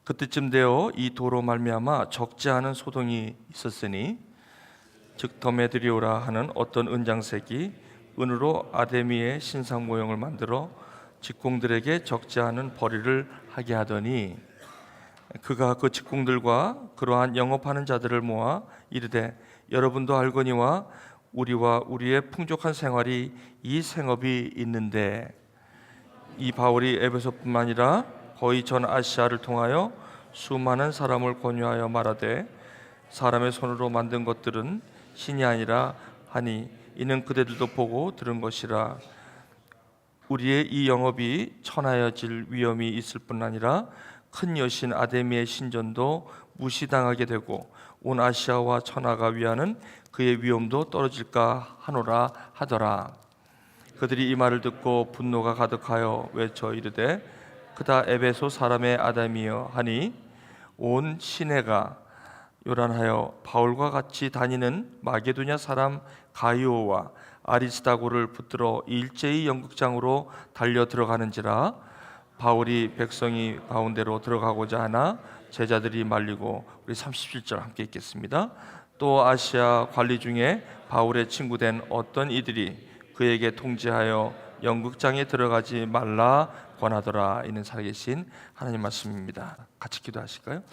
그때쯤 되어 이 도로 말미암아 적지 않은 소동이 있었으니 즉 더메드리오라 하는 어떤 은장색이 은으로 아데미의 신상 모형을 만들어 직공들에게 적지 않은 벌이를 하게 하더니 그가 그 직공들과 그러한 영업하는 자들을 모아 이르되 여러분도 알거니와 우리와 우리의 풍족한 생활이 이 생업이 있는데 이 바울이 에베소뿐만 아니라 거의 전 아시아를 통하여 수많은 사람을 권유하여 말하되 사람의 손으로 만든 것들은 신이 아니라 하니 이는 그대들도 보고 들은 것이라. 우리의 이 영업이 천하여질 위험이 있을 뿐 아니라 큰 여신 아데미의 신전도 무시당하게 되고 온 아시아와 천하가 위하는 그의 위엄도 떨어질까 하노라 하더라. 그들이 이 말을 듣고 분노가 가득하여 외쳐 이르되 그다 에베소 사람의 아담이여 하니 온 시내가 요란하여 바울과 같이 다니는 마게도냐 사람 가이오와 아리스다고를 붙들어 일제히 연극장으로 달려 들어가는지라. 바울이 백성이 가운데로 들어가고자 하나 제자들이 말리고, 우리 37절 함께 읽겠습니다. 또 아시아 관리 중에 바울의 친구 된 어떤 이들이 그에게 통지하여 연극장에 들어가지 말라 권하더라. 이는 살아계신 하나님 말씀입니다. 같이 기도하실까요?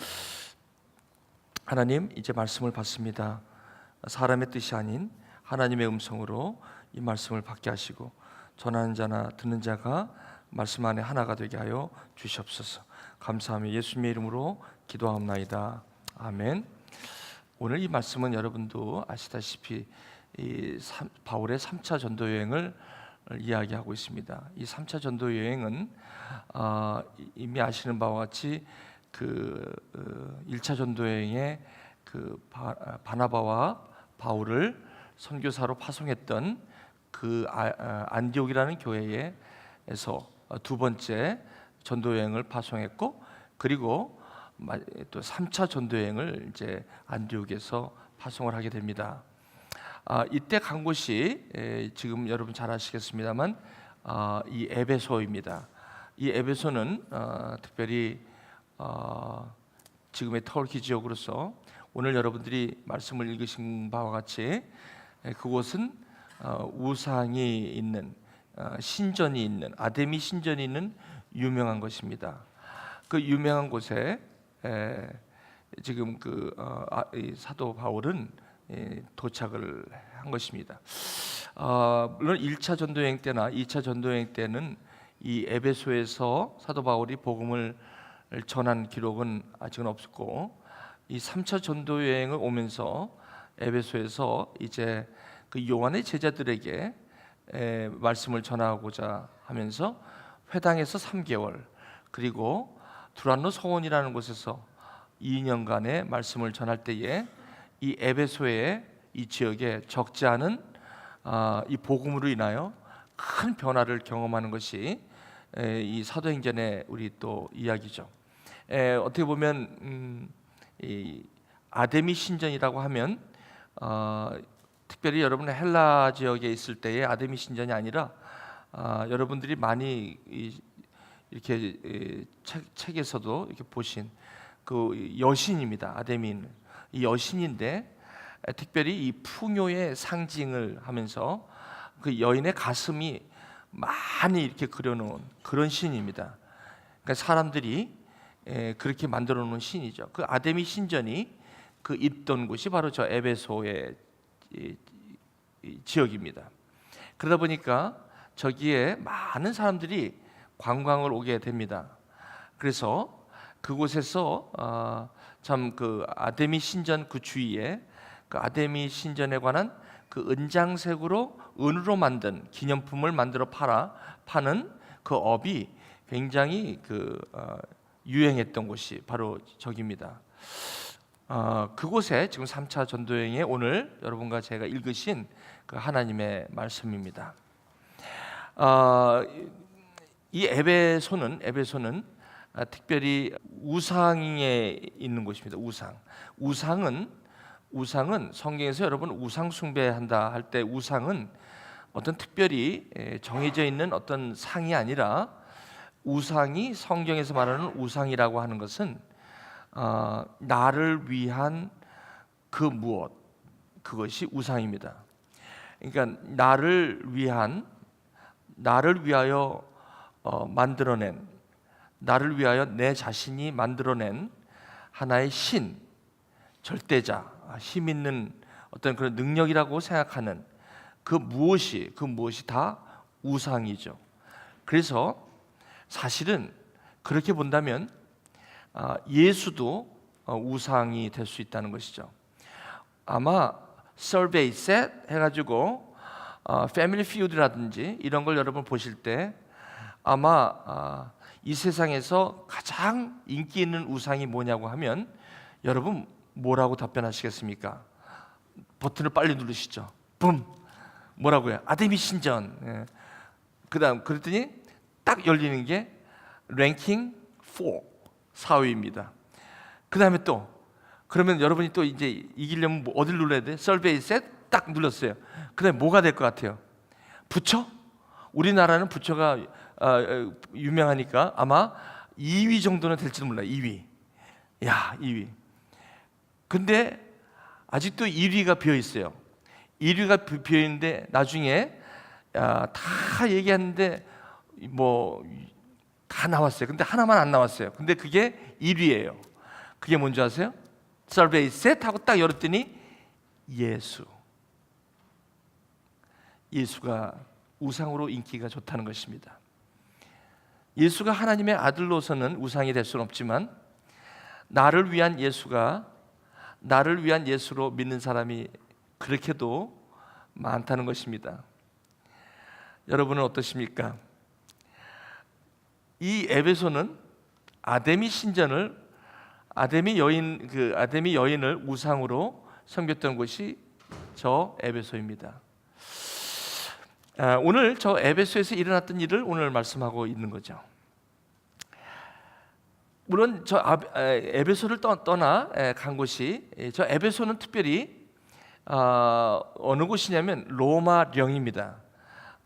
하나님, 이제 말씀을 받습니다. 사람의 뜻이 아닌 하나님의 음성으로 이 말씀을 받게 하시고 전하는 자나 듣는 자가 말씀 안에 하나가 되게 하여 주시옵소서. 감사하며 예수님의 이름으로 기도하옵나이다. 아멘. 오늘 이 말씀은 여러분도 아시다시피 바울의 3차 전도 여행을 이야기하고 있습니다. 이 3차 전도 여행은 이미 아시는 바와 같이 그 1차 전도 여행에 그 바나바와 바울을 선교사로 파송했던 그 안디옥이라는 교회에서 두 번째 전도 여행을 파송했고, 그리고 또 3차 전도 여행을 이제 안디옥에서 파송을 하게 됩니다. 이때 간 곳이 지금 여러분 잘 아시겠습니다만 이 에베소입니다. 이 에베소는 특별히 지금의 터키 지역으로서 오늘 여러분들이 말씀을 읽으신 바와 같이 그곳은 우상이 있는 신전이 있는 아데미 신전이 있는 유명한 것입니다. 그 유명한 곳에 지금 사도 바울은 도착을 한 것입니다. 물론 1차 전도여행 때나 2차 전도여행 때는 이 에베소에서 사도 바울이 복음을 전한 기록은 아직은 없었고, 이 3차 전도여행을 오면서 에베소에서 이제 그 요한의 제자들에게 말씀을 전하고자 하면서 회당에서 3개월, 그리고 두란노 서원이라는 곳에서 2년간의 말씀을 전할 때에 이 에베소의 이 지역에 적지 않은 이 복음으로 인하여 큰 변화를 경험하는 것이 이 사도행전의 우리 또 이야기죠. 어떻게 보면 이 아데미 신전이라고 하면 특별히 여러분은 헬라 지역에 있을 때의 아데미 신전이 아니라 여러분들이 많이 이렇게 책에서도 이렇게 보신 그 여신입니다. 아데미는 이 여신인데 특별히 이 풍요의 상징을 하면서 그 여인의 가슴이 많이 이렇게 그려놓은 그런 신입니다. 그러니까 사람들이 그렇게 만들어 놓은 신이죠. 그 아데미 신전이 그 있던 곳이 바로 저 에베소의 지역입니다. 그러다 보니까 저기에 많은 사람들이 관광을 오게 됩니다. 그래서 그곳에서 참 그 아데미 신전 그 주위에 그 아데미 신전에 관한 그 은장색으로 은으로 만든 기념품을 만들어 파는 그 업이 굉장히 유행했던 곳이 바로 저기입니다. 그곳에 지금 3차 전도여행에 오늘 여러분과 제가 읽으신 그 하나님의 말씀입니다. 이 에베소는 특별히 우상에 있는 곳입니다. 우상은 성경에서 여러분 우상 숭배한다 할 때 우상은 어떤 특별히 정해져 있는 어떤 상이 아니라, 우상이 성경에서 말하는 우상이라고 하는 것은 나를 위한 그 무엇, 그것이 우상입니다. 그러니까 나를 위하여 만들어낸, 나를 위하여 내 자신이 만들어낸 하나의 신, 절대자, 힘 있는 어떤 그런 능력이라고 생각하는 그 무엇이 다 우상이죠. 그래서 사실은 그렇게 본다면 예수도 우상이 될 수 있다는 것이죠. 아마 survey set 해가지고 패밀리 피우드라든지 이런 걸 여러분 보실 때 아마 이 세상에서 가장 인기 있는 우상이 뭐냐고 하면 여러분 뭐라고 답변하시겠습니까? 버튼을 빨리 누르시죠. 붐! 뭐라고요? 아데미 신전. 예. 그다음 그랬더니 딱 열리는 게 랭킹 4, 4위입니다. 그 다음에 또 그러면 여러분이 또 이제 이기려면 어딜 눌러야 돼? 설베이 셋 딱 눌렀어요. 그 다음에 뭐가 될 것 같아요? 부처? 우리나라는 부처가 유명하니까 아마 2위 정도는 될지도 몰라요. 2위. 야, 2위. 근데 아직도 1위가 비어 있어요. 1위가 비어 있는데 나중에 다 얘기하는데 뭐 다 나왔어요. 근데 하나만 안 나왔어요. 근데 그게 1위예요. 그게 뭔지 아세요? 설베이 셋 하고 딱 열었더니 예수가 우상으로 인기가 좋다는 것입니다. 예수가 하나님의 아들로서는 우상이 될 수는 없지만 나를 위한 예수로 믿는 사람이 그렇게도 많다는 것입니다. 여러분은 어떠십니까? 이 에베소는 아데미 여인을 우상으로 섬겼던 곳이 저 에베소입니다. 오늘 저 에베소에서 일어났던 일을 오늘 말씀하고 있는 거죠. 물론 저 에베소를 떠나 간 곳이 저 에베소는 특별히 어느 곳이냐면 로마령입니다.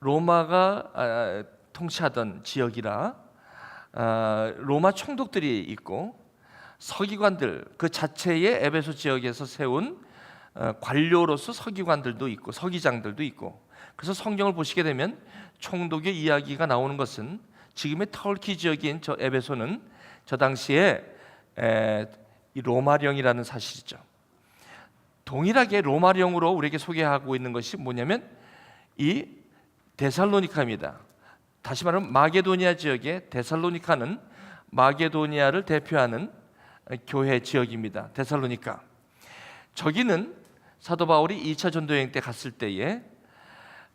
로마가 통치하던 지역이라 로마 총독들이 있고 서기관들, 그 자체의 에베소 지역에서 세운 관료로서 서기관들도 있고 서기장들도 있고, 그래서 성경을 보시게 되면 총독의 이야기가 나오는 것은 지금의 터키 지역인 저 에베소는 저 당시에 이 로마령이라는 사실이죠. 동일하게 로마령으로 우리에게 소개하고 있는 것이 뭐냐면 이 데살로니카입니다. 다시 말하면 마게도니아 지역의 데살로니카는 마게도니아를 대표하는 교회 지역입니다. 데살로니카. 저기는 사도 바울이 2차 전도 여행 때 갔을 때에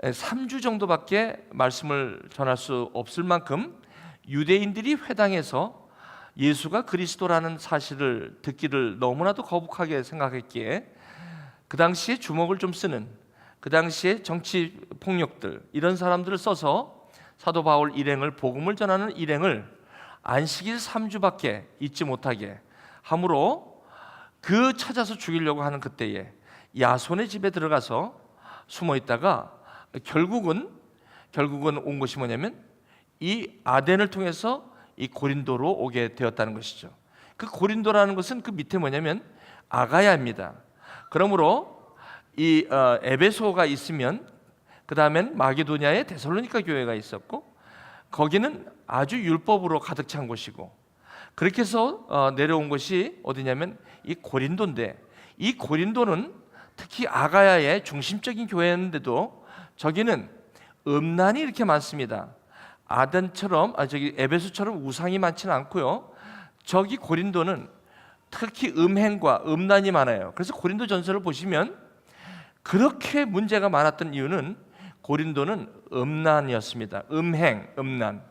3주 정도밖에 말씀을 전할 수 없을 만큼 유대인들이 회당에서 예수가 그리스도라는 사실을 듣기를 너무나도 거북하게 생각했기에 그 당시에 주먹을 좀 쓰는, 그 당시에 정치 폭력들 이런 사람들을 써서 사도 바울 일행을, 복음을 전하는 일행을 안식일 3주밖에 잊지 못하게 함으로 그 찾아서 죽이려고 하는 그때에 야손의 집에 들어가서 숨어 있다가 결국은 온 것이 뭐냐면 이 아덴을 통해서 이 고린도로 오게 되었다는 것이죠. 그 고린도라는 것은 그 밑에 뭐냐면 아가야입니다. 그러므로 이 에베소가 있으면 그 다음엔 마게도니아의 데살로니카 교회가 있었고, 거기는 아주 율법으로 가득 찬 곳이고, 그렇게 해서 내려온 것이 어디냐면 이 고린도인데, 이 고린도는 특히 아가야의 중심적인 교회였는데도 저기는 음란이 이렇게 많습니다. 에베소처럼 우상이 많지는 않고요. 저기 고린도는 특히 음행과 음란이 많아요. 그래서 고린도 전서를 보시면 그렇게 문제가 많았던 이유는 고린도는 음란이었습니다. 음란.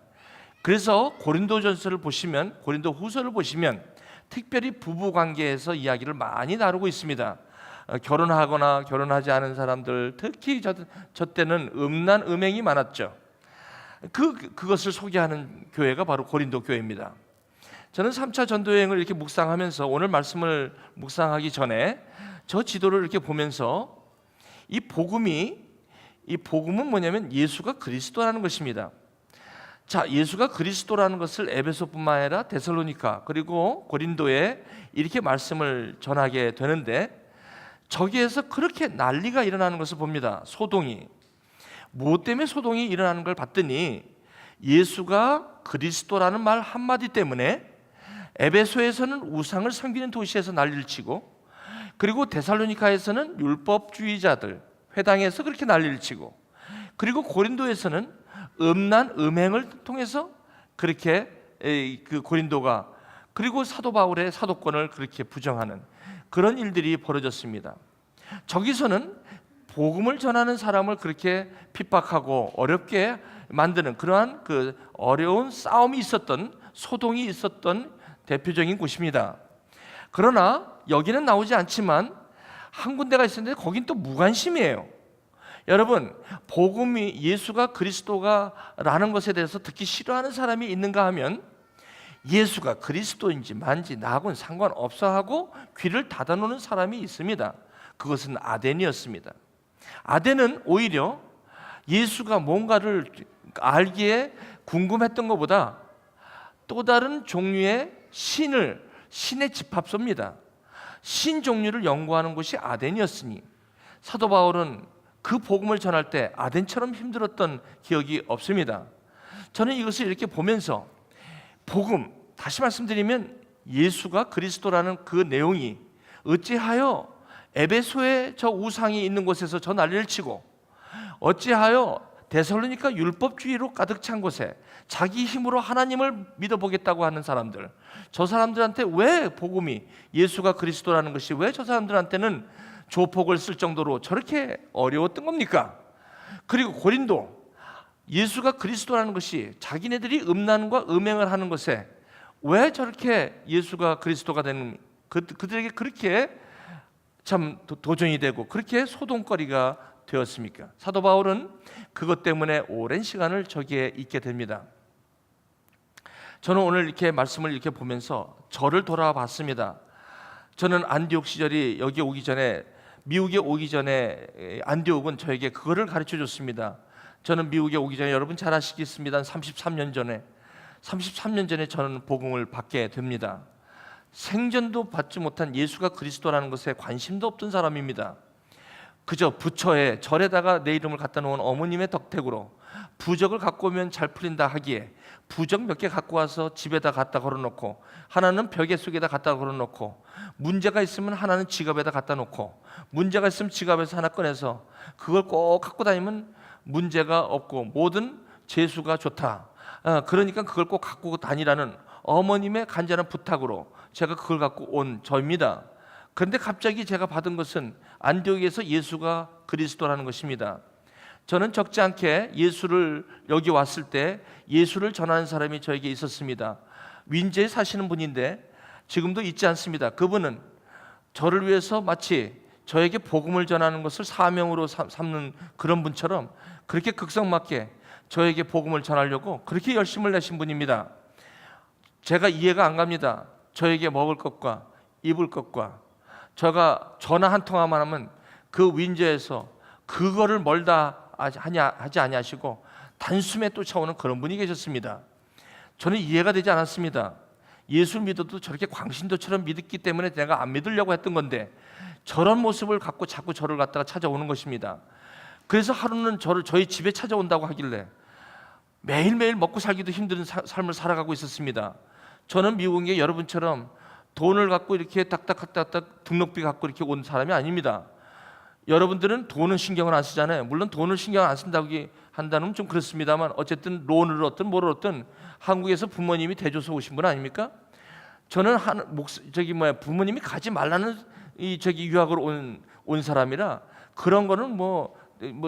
그래서 고린도전서를 보시면, 고린도 후서를 보시면 특별히 부부 관계에서 이야기를 많이 나누고 있습니다. 결혼하거나 결혼하지 않은 사람들, 특히 저 때는 음행이 많았죠. 그것을 소개하는 교회가 바로 고린도 교회입니다. 저는 3차 전도여행을 이렇게 묵상하면서 오늘 말씀을 묵상하기 전에 저 지도를 이렇게 보면서 이 복음은 뭐냐면 예수가 그리스도라는 것입니다. 자, 예수가 그리스도라는 것을 에베소뿐만 아니라 데살로니가 그리고 고린도에 이렇게 말씀을 전하게 되는데, 저기에서 그렇게 난리가 일어나는 것을 봅니다. 소동이. 무엇 때문에 소동이 일어나는 걸 봤더니 예수가 그리스도라는 말 한마디 때문에 에베소에서는 우상을 섬기는 도시에서 난리를 치고, 그리고 데살로니카에서는 율법주의자들 회당에서 그렇게 난리를 치고, 그리고 고린도에서는 음란 음행을 통해서 그렇게 그 고린도가, 그리고 사도 바울의 사도권을 그렇게 부정하는 그런 일들이 벌어졌습니다. 저기서는 복음을 전하는 사람을 그렇게 핍박하고 어렵게 만드는 그러한 그 어려운 싸움이 있었던, 소동이 있었던 대표적인 곳입니다. 그러나 여기는 나오지 않지만 한 군데가 있었는데 거긴 또 무관심이에요. 여러분, 복음이 예수가 그리스도가라는 것에 대해서 듣기 싫어하는 사람이 있는가 하면 예수가 그리스도인지 만지 나하고는 상관없어 하고 귀를 닫아놓는 사람이 있습니다. 그것은 아덴이었습니다. 아덴은 오히려 예수가 뭔가를 알기에 궁금했던 것보다 또 다른 종류의 신의 집합소입니다. 신 종류를 연구하는 곳이 아덴이었으니 사도 바울은 그 복음을 전할 때 아덴처럼 힘들었던 기억이 없습니다. 저는 이것을 이렇게 보면서 복음, 다시 말씀드리면 예수가 그리스도라는 그 내용이 어찌하여 에베소에 저 우상이 있는 곳에서 저 난리를 치고, 어찌하여 데살로니가 율법주의로 가득 찬 곳에 자기 힘으로 하나님을 믿어보겠다고 하는 사람들, 저 사람들한테 왜 복음이 예수가 그리스도라는 것이 왜 저 사람들한테는 조폭을 쓸 정도로 저렇게 어려웠던 겁니까? 그리고 고린도, 예수가 그리스도라는 것이 자기네들이 음란과 음행을 하는 것에 왜 저렇게 예수가 그리스도가 되는 그들에게 그렇게 참 도전이 되고 그렇게 소동거리가 되었습니까? 사도 바울은 그것 때문에 오랜 시간을 저기에 있게 됩니다. 저는 오늘 이렇게 말씀을 이렇게 보면서 저를 돌아봤습니다. 저는 안디옥 시절이 여기 오기 전에, 미국에 오기 전에 안디옥은 저에게 그거를 가르쳐 줬습니다. 저는 미국에 오기 전에, 여러분 잘 아시겠습니다. 33년 전에 저는 복음을 받게 됩니다. 생전도 받지 못한 예수가 그리스도라는 것에 관심도 없던 사람입니다. 그저 부처에 절에다가 내 이름을 갖다 놓은 어머님의 덕택으로 부적을 갖고 오면 잘 풀린다 하기에 부적 몇 개 갖고 와서 집에다 갖다 걸어놓고, 하나는 벽에 속에다 갖다 걸어놓고, 문제가 있으면 하나는 지갑에다 갖다 놓고, 문제가 있으면 지갑에서 하나 꺼내서 그걸 꼭 갖고 다니면 문제가 없고 모든 재수가 좋다. 그러니까 그걸 꼭 갖고 다니라는 어머님의 간절한 부탁으로 제가 그걸 갖고 온 저입니다. 그런데 갑자기 제가 받은 것은 안디옥에서 예수가 그리스도라는 것입니다. 저는 적지 않게 예수를, 여기 왔을 때 예수를 전하는 사람이 저에게 있었습니다. 윈제에 사시는 분인데 지금도 있지 않습니다. 그분은 저를 위해서 마치 저에게 복음을 전하는 것을 사명으로 삼는 그런 분처럼 그렇게 극성맞게 저에게 복음을 전하려고 그렇게 열심을 내신 분입니다. 제가 이해가 안 갑니다. 저에게 먹을 것과 입을 것과, 제가 전화 한 통화만 하면 그 윈저에서 그거를 멀다 하지 아니하시고 단숨에 쫓아오는 그런 분이 계셨습니다. 저는 이해가 되지 않았습니다. 예수를 믿어도 저렇게 광신도처럼 믿었기 때문에 내가 안 믿으려고 했던 건데 저런 모습을 갖고 자꾸 저를 갖다가 찾아오는 것입니다. 그래서 하루는 저희 집에 찾아온다고 하길래 매일매일 먹고 살기도 힘든 삶을 살아가고 있었습니다. 저는 미국에 여러분처럼 돈을 갖고 이렇게 딱딱딱딱 등록비 갖고 이렇게 온 사람이 아닙니다. 여러분들은 돈은 신경을 안 쓰잖아요. 물론 돈을 신경 안 쓴다고 한다면 좀 그렇습니다만, 어쨌든 론을 얻든 뭘 얻든 한국에서 부모님이 대줘서 오신 분 아닙니까? 저는 부모님이 가지 말라는 유학을 온 사람이라 그런 거는 뭐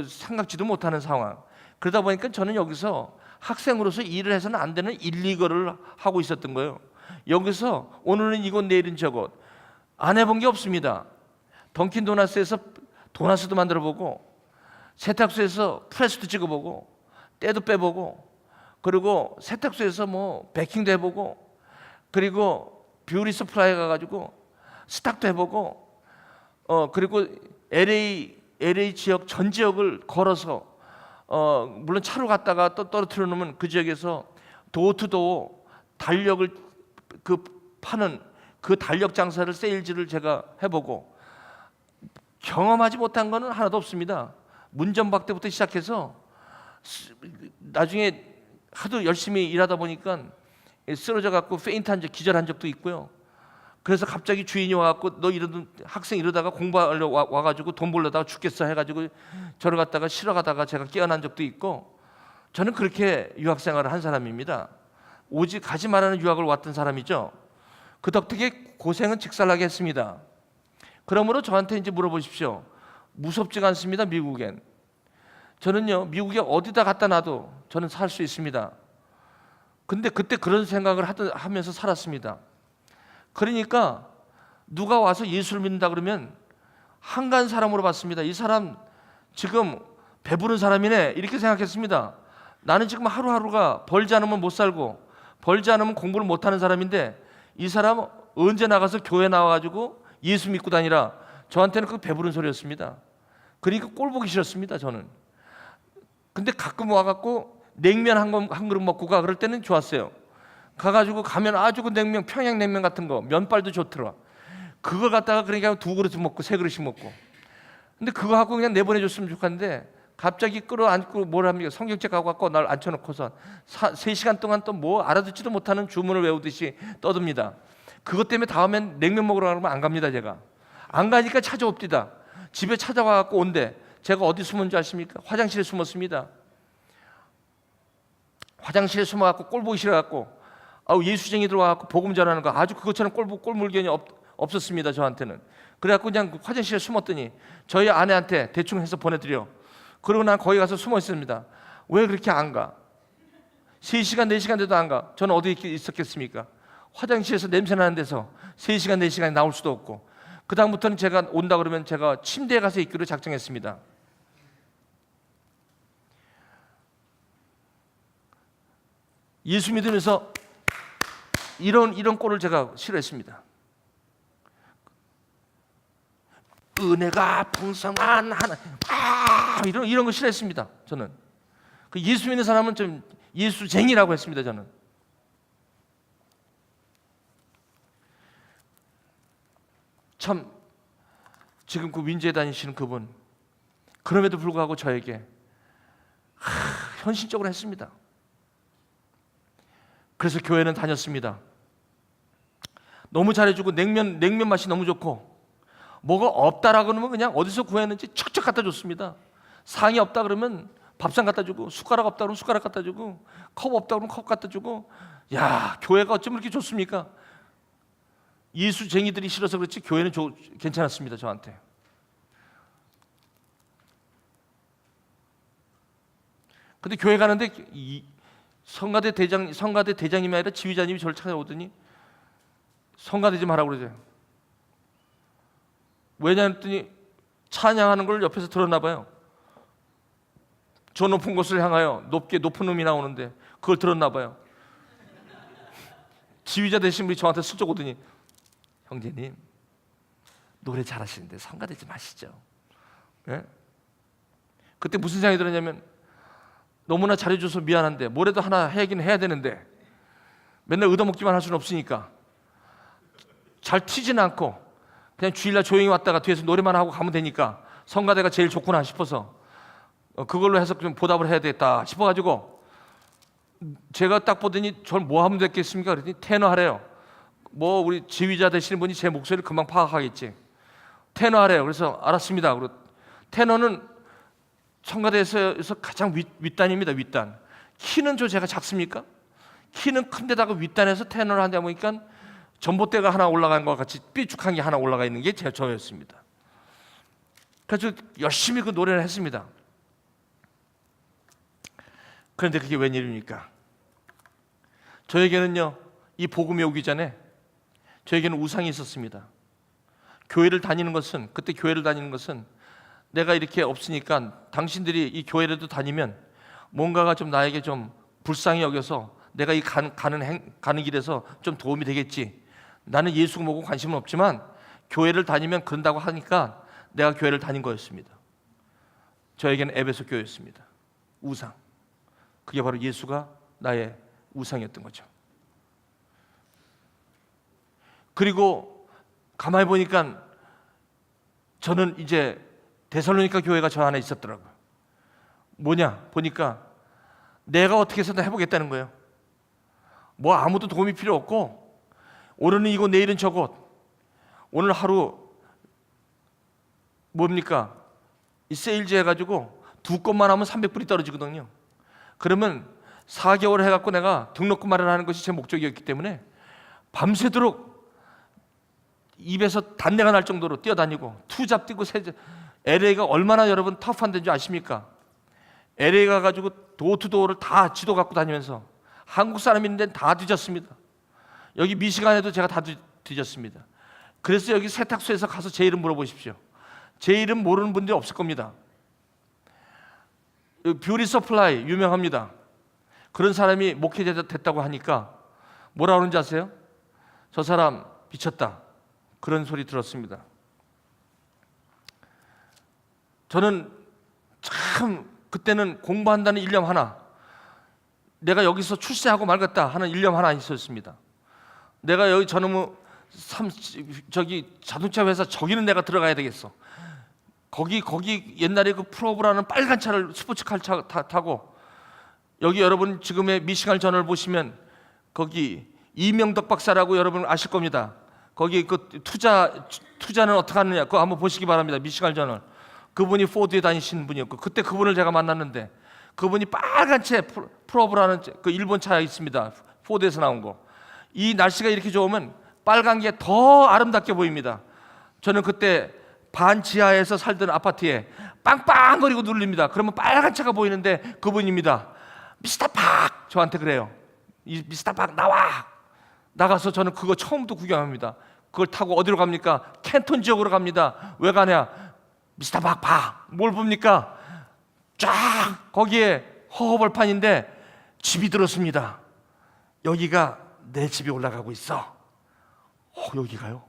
생각지도 못하는 상황. 그러다 보니까 저는 여기서 학생으로서 일을 해서는 안 되는 1, 2거를 하고 있었던 거예요. 여기서 오늘은 이곳 내일은 저곳 안 해본 게 없습니다. 던킨 도나스에서 도나스도 만들어보고, 세탁소에서 프레스도 찍어보고, 때도 빼보고, 그리고 세탁소에서 베킹도 해보고, 그리고 뷰리 서플라이 가가지고 스탁도 해보고, 그리고 LA 지역 전 지역을 걸어서 물론 차로 갔다가 또 떨어뜨려 놓으면 그 지역에서 도어투도어 달력을 파는 그 달력 장사를, 세일즈를 제가 해보고 경험하지 못한 거는 하나도 없습니다. 문전박대부터 시작해서 나중에 하도 열심히 일하다 보니까 쓰러져 갖고 페인트한 적, 기절한 적도 있고요. 그래서 갑자기 주인이 와갖고 너 이러던 학생 이러다가 공부하려 와가지고 돈 벌려다가 죽겠어 해가지고 저를 갖다가 실어 가다가 제가 깨어난 적도 있고, 저는 그렇게 유학생활을 한 사람입니다. 오직 가지 말라는 유학을 왔던 사람이죠. 그 덕택에 고생은 직살나게 했습니다. 그러므로 저한테 이제 물어보십시오. 무섭지가 않습니다. 미국엔. 저는요, 미국에 어디다 갖다 놔도 저는 살 수 있습니다. 근데 그때 그런 생각을 하면서 살았습니다. 그러니까 누가 와서 예수를 믿는다 그러면 한간 사람으로 봤습니다. 이 사람 지금 배부른 사람이네, 이렇게 생각했습니다. 나는 지금 하루하루가 벌지 않으면 못 살고 벌지 않으면 공부를 못하는 사람인데 이 사람 언제 나가서 교회 나와가지고 예수 믿고 다니라. 저한테는 그 배부른 소리였습니다. 그러니까 꼴 보기 싫었습니다, 저는. 근데 가끔 와갖고 냉면 한 그릇 먹고 가, 그럴 때는 좋았어요. 가가지고 가면 아주 그 냉면, 평양냉면 같은 거, 면발도 좋더라. 그걸 갖다가 그러니까 2그릇 먹고 3그릇씩 먹고. 근데 그거 하고 그냥 내보내줬으면 좋겠는데 갑자기 끌어안고 뭘 합니까? 성경책 갖고 날 앉혀놓고서 3시간 동안 또 뭐 알아듣지도 못하는 주문을 외우듯이 떠듭니다. 그것 때문에 다음엔 냉면 먹으러 가면 안 갑니다. 제가 안 가니까 찾아옵디다. 집에 찾아와갖고 온대. 제가 어디 숨은지 아십니까? 화장실에 숨었습니다. 화장실에 숨어갖고 꼴 보기 싫어갖고 예수쟁이 들어와갖고 복음 전하는 거 아주 그것처럼 꼴물견이 없었습니다. 저한테는. 그래갖고 그냥 화장실에 숨었더니 저희 아내한테 대충 해서 보내드려. 그러고 난 거기 가서 숨어 있습니다. 왜 그렇게 안 가? 3시간 4시간 돼도 안 가. 저는 어디 있었겠습니까? 화장실에서 냄새 나는 데서 3시간 4시간이 나올 수도 없고. 그 다음부터는 제가 온다 그러면 제가 침대에 가서 있기로 작정했습니다. 예수 믿으면서 이런 꼴을 제가 싫어했습니다. 은혜가 풍성한 하나님, 이런 거 싫어했습니다. 저는 그 예수 믿는 사람은 좀 예수쟁이라고 했습니다. 저는 참 지금 그 윈즈에 다니시는 그분, 그럼에도 불구하고 저에게 현실적으로 했습니다. 그래서 교회는 다녔습니다. 너무 잘해주고 냉면 맛이 너무 좋고, 뭐가 없다라 그러면 그냥 어디서 구했는지 척척 갖다 줬습니다. 상이 없다 그러면 밥상 갖다 주고, 숟가락 없다 그러면 숟가락 갖다 주고, 컵 없다 그러면 컵 갖다 주고. 야, 교회가 어쩜 이렇게 좋습니까? 예수쟁이들이 싫어서 그렇지 교회는 괜찮았습니다. 저한테. 근데 교회 가는데 성가대 대장님이 아니라 지휘자님이 저를 찾아오더니 성가대 좀 하라고 그러죠. 왜냐 했더니 찬양하는 걸 옆에서 들었나 봐요. 저 높은 곳을 향하여 높은 음이 나오는데 그걸 들었나 봐요. 지휘자 되신 분이 저한테 슬쩍 오더니 형제님 노래 잘하시는데 성가대 좀 하시죠. 예? 그때 무슨 생각이 들었냐면 너무나 잘해줘서 미안한데 뭐라도 하나 하긴 해야 되는데 맨날 얻어먹기만 할 수는 없으니까 잘 튀지는 않고 그냥 주일날 조용히 왔다가 뒤에서 노래만 하고 가면 되니까 성가대가 제일 좋구나 싶어서 그걸로 해서 좀 보답을 해야 되겠다 싶어가지고 제가 딱 보더니 저를 뭐 하면 됐겠습니까? 그랬더니 테너 하래요. 뭐 우리 지휘자 되시는 분이 제 목소리를 금방 파악하겠지. 테너 하래요. 그래서 알았습니다. 그리고 테너는 성가대에서 가장 윗단입니다. 윗단. 키는 제가 작습니까? 키는 큰데다가 윗단에서 테너를 하다 보니까 전봇대가 하나 올라간 것 같이 삐죽한 게 하나 올라가 있는 게 저였습니다. 그래서 열심히 그 노래를 했습니다. 그런데 그게 웬일입니까? 저에게는요, 이 복음이 오기 전에 저에게는 우상이 있었습니다. 그때 교회를 다니는 것은 내가 이렇게 없으니까 당신들이 이 교회라도 다니면 뭔가가 좀 나에게 좀 불쌍히 여겨서 내가 이 가는 길에서 좀 도움이 되겠지. 나는 예수 보고 관심은 없지만 교회를 다니면 그런다고 하니까 내가 교회를 다닌 거였습니다. 저에게는 에베소 교회였습니다. 우상. 그게 바로 예수가 나의 우상이었던 거죠. 그리고 가만히 보니까 저는 이제 데살로니가 교회가 저 안에 있었더라고요. 뭐냐 보니까 내가 어떻게 해서든 해보겠다는 거예요. 뭐 아무도 도움이 필요 없고, 오늘은 이거 내일은 저것, 오늘 하루 뭡니까 이 세일즈 해가지고 2건만 하면 300불이 떨어지거든요. 그러면 4개월 해갖고 내가 등록금 마련하는 것이 제 목적이었기 때문에 밤새도록 입에서 단내가 날 정도로 뛰어다니고 투잡 뛰고 LA가 얼마나 여러분 터프한 데인지 아십니까? LA 가가지고 도어투도어를 다 지도 갖고 다니면서 한국 사람인데 다 뒤졌습니다. 여기 미시간에도 제가 다 뒤졌습니다. 그래서 여기 세탁소에서 가서 제 이름 물어보십시오. 제 이름 모르는 분들이 없을 겁니다. 뷰티 서플라이 유명합니다. 그런 사람이 목회자 됐다고 하니까 뭐라 그러는지 아세요? 저 사람 미쳤다, 그런 소리 들었습니다. 저는 참 그때는 공부한다는 일념 하나, 내가 여기서 출세하고 말겠다 하는 일념 하나 있었습니다. 내가 여기 저놈의 저기 자동차 회사 저기는 내가 들어가야 되겠어. 거기 옛날에 그 프로브라는 빨간 차를 스포츠카 타고, 여기 여러분 지금의 미시간 저널 보시면 거기 이명덕 박사라고 여러분 아실 겁니다. 거기 그 투자는 어떻게 하느냐 그거 한번 보시기 바랍니다. 미시간 저널. 그분이 포드에 다니시는 분이었고, 그때 그분을 제가 만났는데 그분이 빨간 차 프로브라는 그 일본 차에 있습니다. 포드에서 나온 거. 이 날씨가 이렇게 좋으면 빨간 게 더 아름답게 보입니다. 저는 그때 반지하에서 살던 아파트에 빵빵거리고 눌립니다. 그러면 빨간 차가 보이는데 그분입니다. 미스터 박! 저한테 그래요. 미스터 박 나와! 나가서 저는 그거 처음부터 구경합니다. 그걸 타고 어디로 갑니까? 캔톤 지역으로 갑니다. 왜 가냐? 미스터 박 봐! 뭘 봅니까? 쫙! 거기에 허허벌판인데 집이 들었습니다. 여기가 내 집이 올라가고 있어. 여기가요?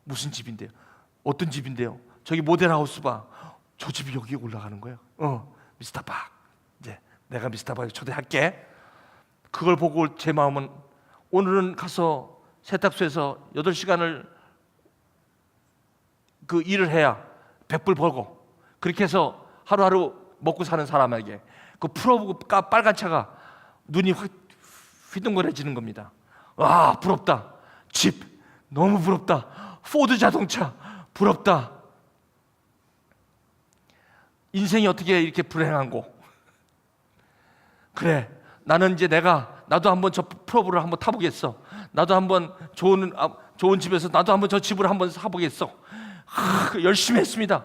무슨 집인데요? 어떤 집인데요? 저기 모델하우스 봐. 저 집이 여기 올라가는 거예요. 미스터 박. 이제 내가 미스터 박 초대할게. 그걸 보고 제 마음은, 오늘은 가서 세탁소에서 8시간을 그 일을 해야 100불 벌고, 그렇게 해서 하루하루 먹고 사는 사람에게 그 풀어보고 빨간 차가 눈이 확 휘둥그레지는 겁니다. 와, 부럽다. 집 너무 부럽다. 포드 자동차 부럽다. 인생이 어떻게 이렇게 불행한고. 그래, 나는 이제 나도 한번 저 프로브를 한번 타보겠어. 나도 한번 좋은 집에서 나도 한번 저 집을 한번 사보겠어. 열심히 했습니다.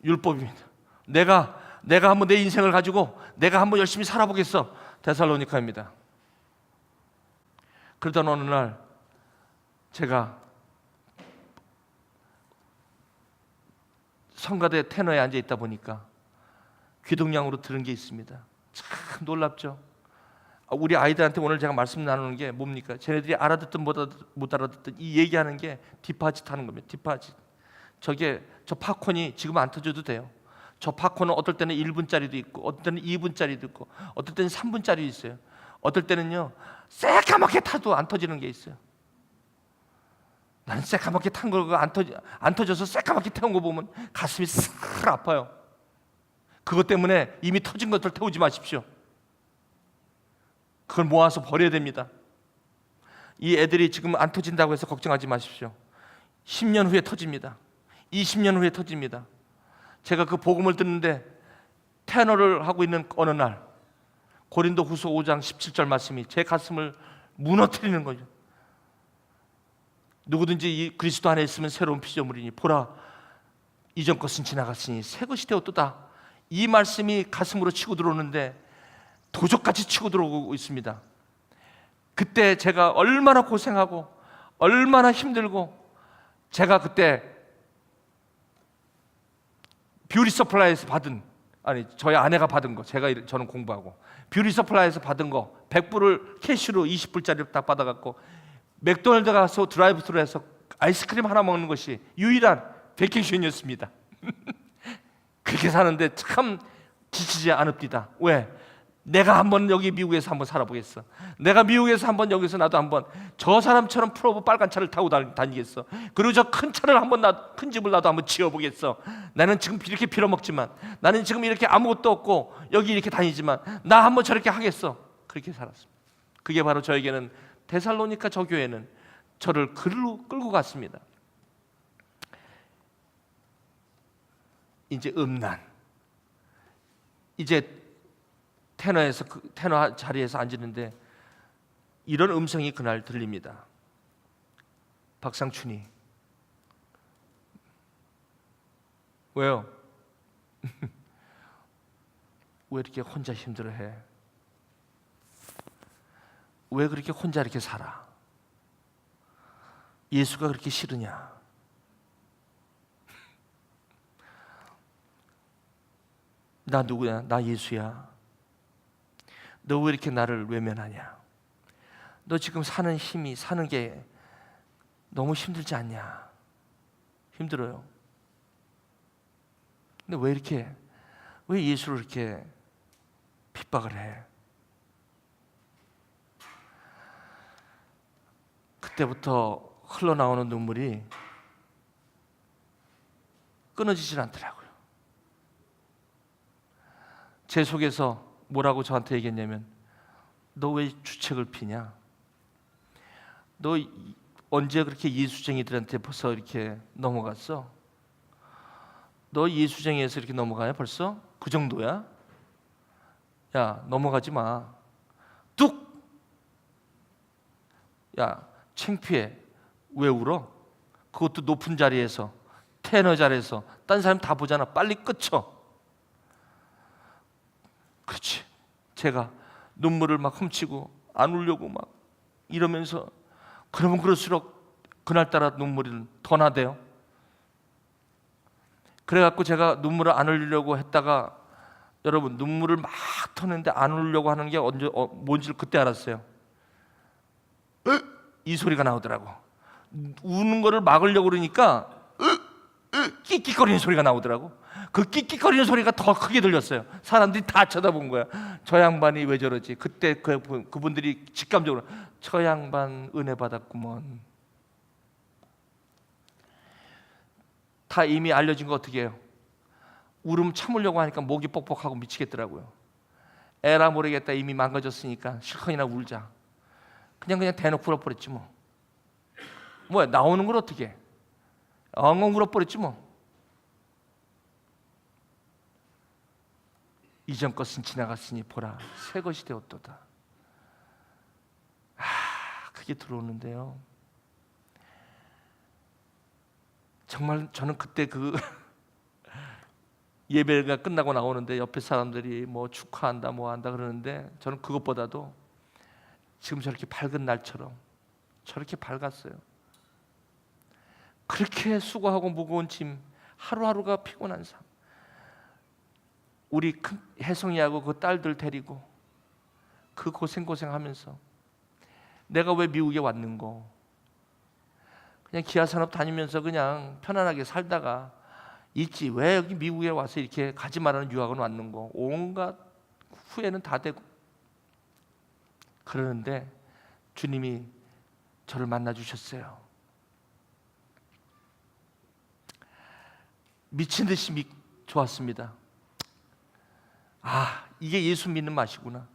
율법입니다. 내가 한번 내 인생을 가지고 내가 한번 열심히 살아보겠어. 데살로니가입니다. 그러던 어느 날 제가 성가대 테너에 앉아 있다 보니까 귀동냥으로 들은 게 있습니다. 참 놀랍죠. 우리 아이들한테 오늘 제가 말씀 나누는 게 뭡니까? 쟤네들이 알아듣든 못 알아듣든 이 얘기하는 게 디파짓 하는 겁니다. 디파짓. 저 팝콘이 지금 안 터져도 돼요. 저 팝콘은 어떨 때는 1분짜리도 있고, 어떨 때는 2분짜리도 있고, 어떨 때는 3분짜리 있어요. 어떨 때는요 새까맣게 타도 안 터지는 게 있어요. 나는 새까맣게 탄 거 안 터져서 새까맣게 태운 거 보면 가슴이 싹 아파요. 그것 때문에 이미 터진 것들 태우지 마십시오. 그걸 모아서 버려야 됩니다. 이 애들이 지금 안 터진다고 해서 걱정하지 마십시오. 10년 후에 터집니다. 20년 후에 터집니다. 제가 그 복음을 듣는데 테너를 하고 있는 어느 날 고린도후서 5장 17절 말씀이 제 가슴을 무너뜨리는 거죠. 누구든지 이 그리스도 안에 있으면 새로운 피조물이니 보라 이전 것은 지나갔으니 새 것이 되었도다. 이 말씀이 가슴으로 치고 들어오는데 도적같이 치고 들어오고 있습니다. 그때 제가 얼마나 고생하고 얼마나 힘들고, 제가 그때 뷰티 서플라이에서 받은, 저희 아내가 받은 거, 저는 공부하고 뷰티 서플라이에서 받은 거 100불을 캐시로 20불짜리를 딱 받아갖고 맥도날드 가서 드라이브 스루에서 아이스크림 하나 먹는 것이 유일한 베이킹션이었습니다. 그렇게 사는데 참 지치지 않읍디다. 왜? 내가 한번 여기 미국에서 한번 살아보겠어. 내가 미국에서 한번 여기서 나도 한번 저 사람처럼 프로보 빨간 차를 타고 다니겠어. 그리고 저 큰 차를 한번 큰 집을 나도 한번 지어보겠어. 나는 지금 이렇게 빌어먹지만, 나는 지금 이렇게 아무것도 없고 여기 이렇게 다니지만 나 한번 저렇게 하겠어. 그렇게 살았습니다. 그게 바로 저에게는 데살로니가 저 교회는 저를 끌고 갔습니다. 이제 음란, 이제 테너 자리에서 앉았는데 이런 음성이 그날 들립니다. 박상춘이, 왜요? 왜 이렇게 혼자 힘들어해? 왜 그렇게 혼자 이렇게 살아? 예수가 그렇게 싫으냐? 나 누구야? 나 예수야. 너 왜 이렇게 나를 외면하냐? 너 지금 사는 게 너무 힘들지 않냐? 힘들어요. 근데 왜 예수를 이렇게 핍박을 해? 그때부터 흘러나오는 눈물이 끊어지질 않더라고요. 제 속에서 뭐라고 저한테 얘기했냐면, 너 왜 주책을 피냐? 너 언제 그렇게 예수쟁이들한테 벌써 이렇게 넘어갔어? 너 예수쟁이에서 이렇게 넘어가냐 벌써? 그 정도야? 야, 넘어가지 마. 뚝! 야, 창피해. 왜 울어? 그것도 높은 자리에서, 테너 자리에서 딴 사람 다 보잖아. 빨리 끊쳐. 그렇지. 제가 눈물을 막 훔치고 안 울려고 막 이러면서, 그러면 그럴수록 그날따라 눈물이 더 나대요. 그래갖고 제가 눈물을 안 흘리려고 했다가, 여러분, 눈물을 막 터는데 안 울려고 하는 게 뭔지를 그때 알았어요. 이 소리가 나오더라고. 우는 거를 막으려고 그러니까 끽끽거리는 소리가 나오더라고. 그 끽끽거리는 소리가 더 크게 들렸어요. 사람들이 다 쳐다본 거야. 저 양반이 왜 저러지? 그때 그분들이 직감적으로, 저 양반 은혜 받았구먼. 다 이미 알려진 거 어떻게 해요? 울음 참으려고 하니까 목이 뻑뻑하고 미치겠더라고요. 에라 모르겠다, 이미 망가졌으니까 실컷이나 울자. 그냥 대놓고 울어버렸지 뭐. 뭐야, 나오는 걸 어떻게 해? 엉엉 울어버렸지 뭐. 이전 것은 지나갔으니 보라, 새 것이 되었도다. 그게 들어오는데요. 정말 저는 그때 예배가 끝나고 나오는데 옆에 사람들이 뭐 축하한다 뭐 한다 그러는데, 저는 그것보다도 지금 저렇게 밝은 날처럼 저렇게 밝았어요. 그렇게 수고하고 무거운 짐, 하루하루가 피곤한 삶, 우리 큰 혜성이하고 그 딸들 데리고 그 고생하면서 내가 왜 미국에 왔는고, 그냥 기아산업 다니면서 그냥 편안하게 살다가 있지, 왜 여기 미국에 와서 이렇게 가지 말라는 유학은 왔는고, 온갖 후회는 다 되고. 그러는데 주님이 저를 만나 주셨어요. 미친 듯이 좋았습니다. 이게 예수 믿는 맛이구나.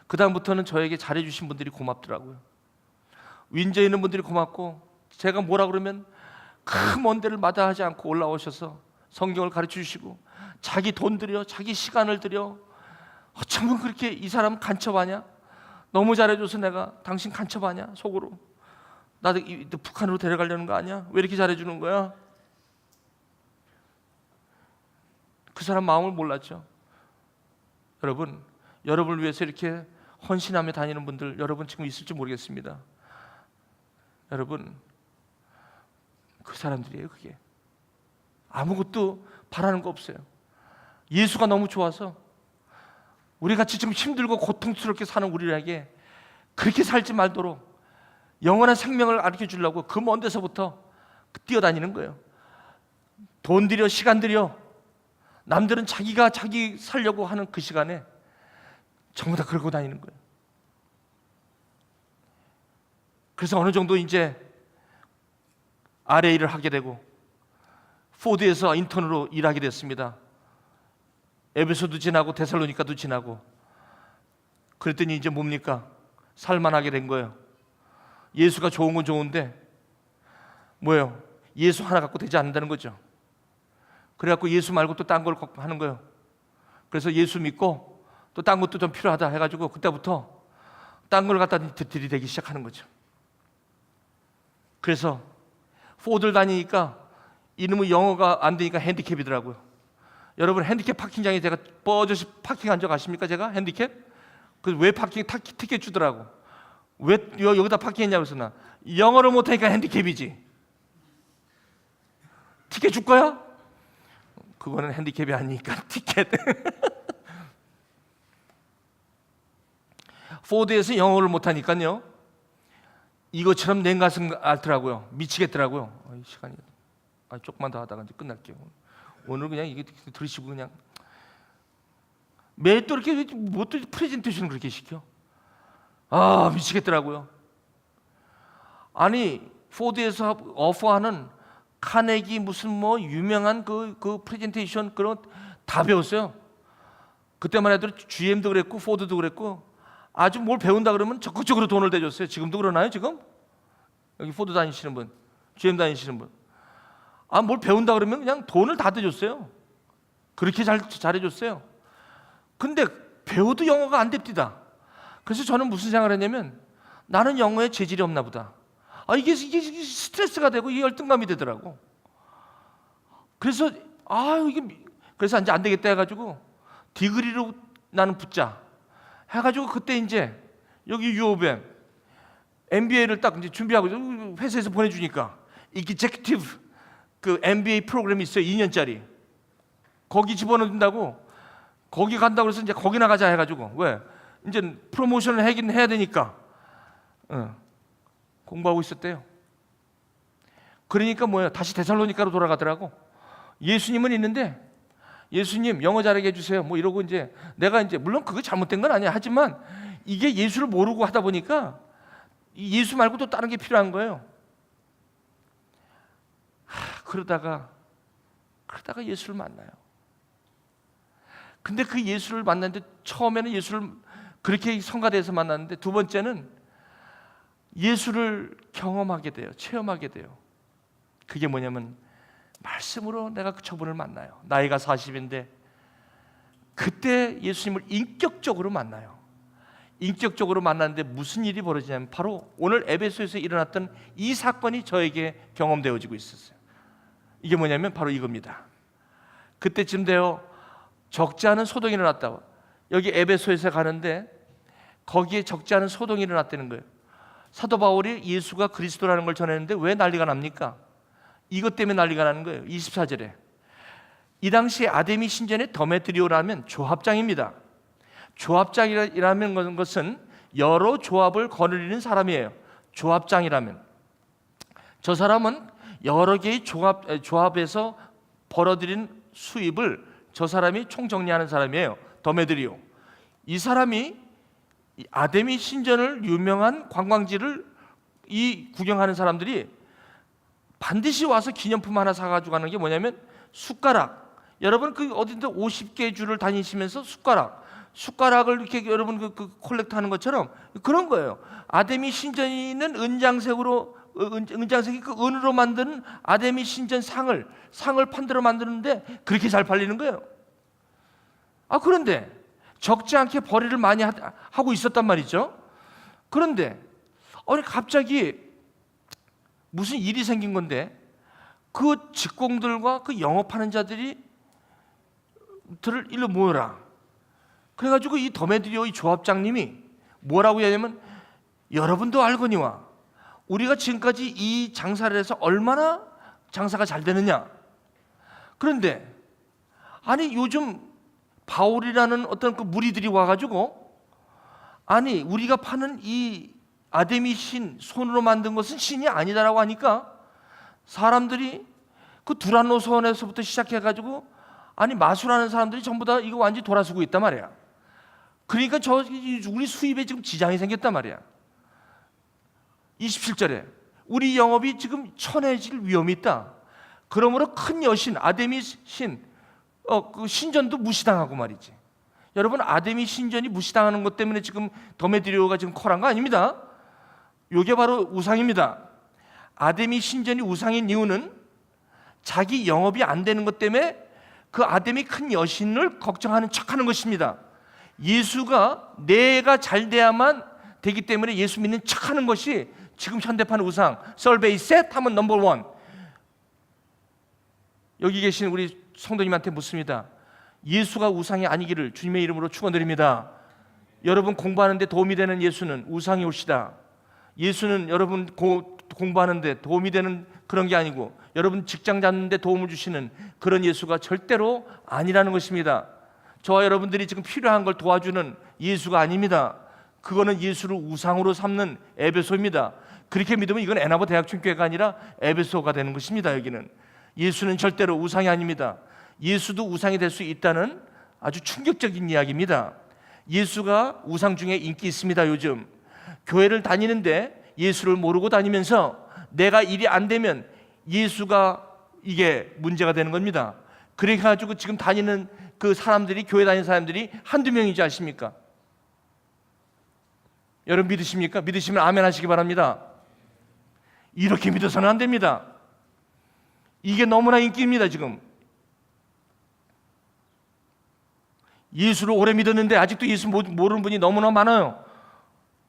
그 다음부터는 저에게 잘해주신 분들이 고맙더라고요. 윈저에 있는 분들이 고맙고, 제가 뭐라 그러면 그 먼 데를 마다하지 않고 올라오셔서 성경을 가르쳐 주시고, 자기 돈 들여, 자기 시간을 들여, 어쩌면 그렇게 이 사람 간첩하냐? 너무 잘해줘서 내가 당신 간첩하냐? 속으로 나도 북한으로 데려가려는 거 아니야? 왜 이렇게 잘해주는 거야? 그 사람 마음을 몰랐죠. 여러분, 여러분을 위해서 이렇게 헌신하며 다니는 분들, 여러분 지금 있을지 모르겠습니다. 여러분, 그 사람들이에요. 그게 아무것도 바라는 거 없어요. 예수가 너무 좋아서 우리 같이 지금 힘들고 고통스럽게 사는 우리에게 그렇게 살지 말도록 영원한 생명을 가르쳐 주려고 그 먼 데서부터 뛰어다니는 거예요. 돈 들여, 시간 들여. 남들은 자기 살려고 하는 그 시간에 전부 다 그러고 다니는 거예요. 그래서 어느 정도 이제 RA를 하게 되고 포드에서 인턴으로 일하게 됐습니다. 에베소도 지나고 데살로니가도 지나고. 그랬더니 이제 뭡니까? 살만하게 된 거예요. 예수가 좋은 건 좋은데 뭐예요? 예수 하나 갖고 되지 않는다는 거죠. 그래갖고 예수 말고 또 딴 걸 하는 거예요. 그래서 예수 믿고 또 딴 것도 좀 필요하다 해가지고 그때부터 딴 걸 갖다 들이대기 시작하는 거죠. 그래서 포드를 다니니까 이놈의 영어가 안 되니까 핸디캡이더라고요. 여러분 핸디캡 파킹장에 제가 뻐저씨 파킹한 적 아십니까? 제가 핸디캡? 그래서 왜 파킹 티켓 주더라고. 왜 여기다 파킹했냐고 해서 나 영어를 못하니까 핸디캡이지. 티켓 줄 거야? 그거는 핸디캡이 아니니까 티켓. 포드에서 영어를 못하니까요 이것처럼 냉가슴 앓더라고요. 미치겠더라고요. 시간이 조금만 더 하다가 이제 끝날게요. 오늘 그냥 이게 들으시고 그냥 매일 또 이렇게 뭐 또 프레젠테이션을 그렇게 시켜? 미치겠더라고요. 아니 포드에서 오퍼하는 카네기 무슨 뭐 유명한 그 프레젠테이션 그런 다 배웠어요. 그때만 해도 GM도 그랬고 포드도 그랬고 아주 뭘 배운다 그러면 적극적으로 돈을 대줬어요. 지금도 그러나요? 지금 여기 포드 다니시는 분, GM 다니시는 분, 뭘 배운다 그러면 그냥 돈을 다 대줬어요. 그렇게 잘해줬어요. 근데 배워도 영어가 안 됩니다. 그래서 저는 무슨 생각을 했냐면 나는 영어에 재질이 없나 보다. 이게 스트레스가 되고 이게 열등감이 되더라고. 그래서 그래서 이제 안 되겠다 해가지고 디그리로 나는 붙자 해가지고 그때 이제 여기 유오벤 MBA를 딱 이제 준비하고 회사에서 보내주니까 executive 그 MBA 프로그램이 있어요. 2년짜리. 거기 집어넣는다고 거기 간다고 해서 이제 거기 나가자 해가지고 왜 이제 프로모션을 하긴 해야 되니까 공부하고 있었대요. 그러니까 뭐예요? 다시 데살로니가로 돌아가더라고. 예수님은 있는데 예수님 영어 잘하게 해주세요. 뭐 이러고 이제 내가 이제 물론 그거 잘못된 건 아니야. 하지만 이게 예수를 모르고 하다 보니까 예수 말고 또 다른 게 필요한 거예요. 그러다가 예수를 만나요. 근데 그 예수를 만났는데 처음에는 예수를 그렇게 성가대에서 만났는데 두 번째는 예수를 경험하게 돼요. 체험하게 돼요. 그게 뭐냐면 말씀으로 내가 저분을 만나요. 나이가 40인데 그때 예수님을 인격적으로 만나요. 인격적으로 만났는데 무슨 일이 벌어지냐면 바로 오늘 에베소에서 일어났던 이 사건이 저에게 경험되어지고 있었어요. 이게 뭐냐면 바로 이겁니다. 그때쯤 되어 적지 않은 소동이 일어났다. 여기 에베소에서 가는데 거기에 적지 않은 소동이 일어났다는 거예요. 사도 바울이 예수가 그리스도라는 걸 전했는데 왜 난리가 납니까? 이것 때문에 난리가 나는 거예요. 24절에 이 당시에 아데미 신전의 더메드리오라면 조합장입니다. 조합장이라는 것은 여러 조합을 거느리는 사람이에요. 조합장이라면 저 사람은 여러 개의 조합에서 벌어들인 수입을 저 사람이 총정리하는 사람이에요. 더메드리오. 이 사람이 아데미 신전을 유명한 관광지를 구경하는 사람들이 반드시 와서 기념품 하나 사가지고 가는 게 뭐냐면 숟가락. 여러분 그 어딘데 50개 주를 다니시면서 숟가락을 이렇게 여러분 그 콜렉트하는 것처럼 그런 거예요. 아데미 신전에는 은장색이 그 은으로 만드는 아데미 신전 상을 판들어 만드는데 그렇게 잘 팔리는 거예요. 그런데 적지 않게 벌이를 많이 하고 있었단 말이죠. 그런데 갑자기 무슨 일이 생긴 건데 그 직공들과 그 영업하는 자들을 일로 모여라. 그래가지고 이 더메드리오 이 조합장님이 뭐라고 하냐면 여러분도 알거니와 우리가 지금까지 이 장사를 해서 얼마나 장사가 잘 되느냐. 그런데 요즘 바울이라는 어떤 그 무리들이 와가지고 우리가 파는 이 아데미 신 손으로 만든 것은 신이 아니다라고 하니까 사람들이 그 두란노 서원에서부터 시작해가지고 마술하는 사람들이 전부 다 이거 완전히 돌아서고 있단 말이야. 그러니까 우리 수입에 지금 지장이 생겼단 말이야. 27절에 우리 영업이 지금 천해질 위험이 있다. 그러므로 큰 여신 아데미 신 그 신전도 무시당하고 말이지. 여러분, 아데미 신전이 무시당하는 것 때문에 지금 더메드리오가 지금 컬한 거 아닙니다. 이게 바로 우상입니다. 아데미 신전이 우상인 이유는 자기 영업이 안 되는 것 때문에 그 아데미 큰 여신을 걱정하는 척하는 것입니다. 예수가 내가 잘 돼야만 되기 때문에 예수 믿는 척하는 것이 지금 현대판 우상. 설베이 셋 하면 넘버 원. 여기 계신 우리 성도님한테 묻습니다. 예수가 우상이 아니기를 주님의 이름으로 축원드립니다. 여러분 공부하는데 도움이 되는 예수는 우상이 옳시다. 예수는 여러분 공부하는데 도움이 되는 그런 게 아니고 여러분 직장 잡는데 도움을 주시는 그런 예수가 절대로 아니라는 것입니다. 저와 여러분들이 지금 필요한 걸 도와주는 예수가 아닙니다. 그거는 예수를 우상으로 삼는 에베소입니다. 그렇게 믿으면 이건 애나버 대학촌교회가 아니라 에베소가 되는 것입니다. 여기는 예수는 절대로 우상이 아닙니다. 예수도 우상이 될 수 있다는 아주 충격적인 이야기입니다. 예수가 우상 중에 인기 있습니다. 요즘 교회를 다니는데 예수를 모르고 다니면서 내가 일이 안 되면 예수가 이게 문제가 되는 겁니다. 그래가지고 지금 다니는 그 사람들이, 교회 다니는 사람들이 한두 명이지 아십니까? 여러분 믿으십니까? 믿으시면 아멘 하시기 바랍니다. 이렇게 믿어서는 안 됩니다. 이게 너무나 인기입니다. 지금 예수를 오래 믿었는데 아직도 예수 모르는 분이 너무나 많아요.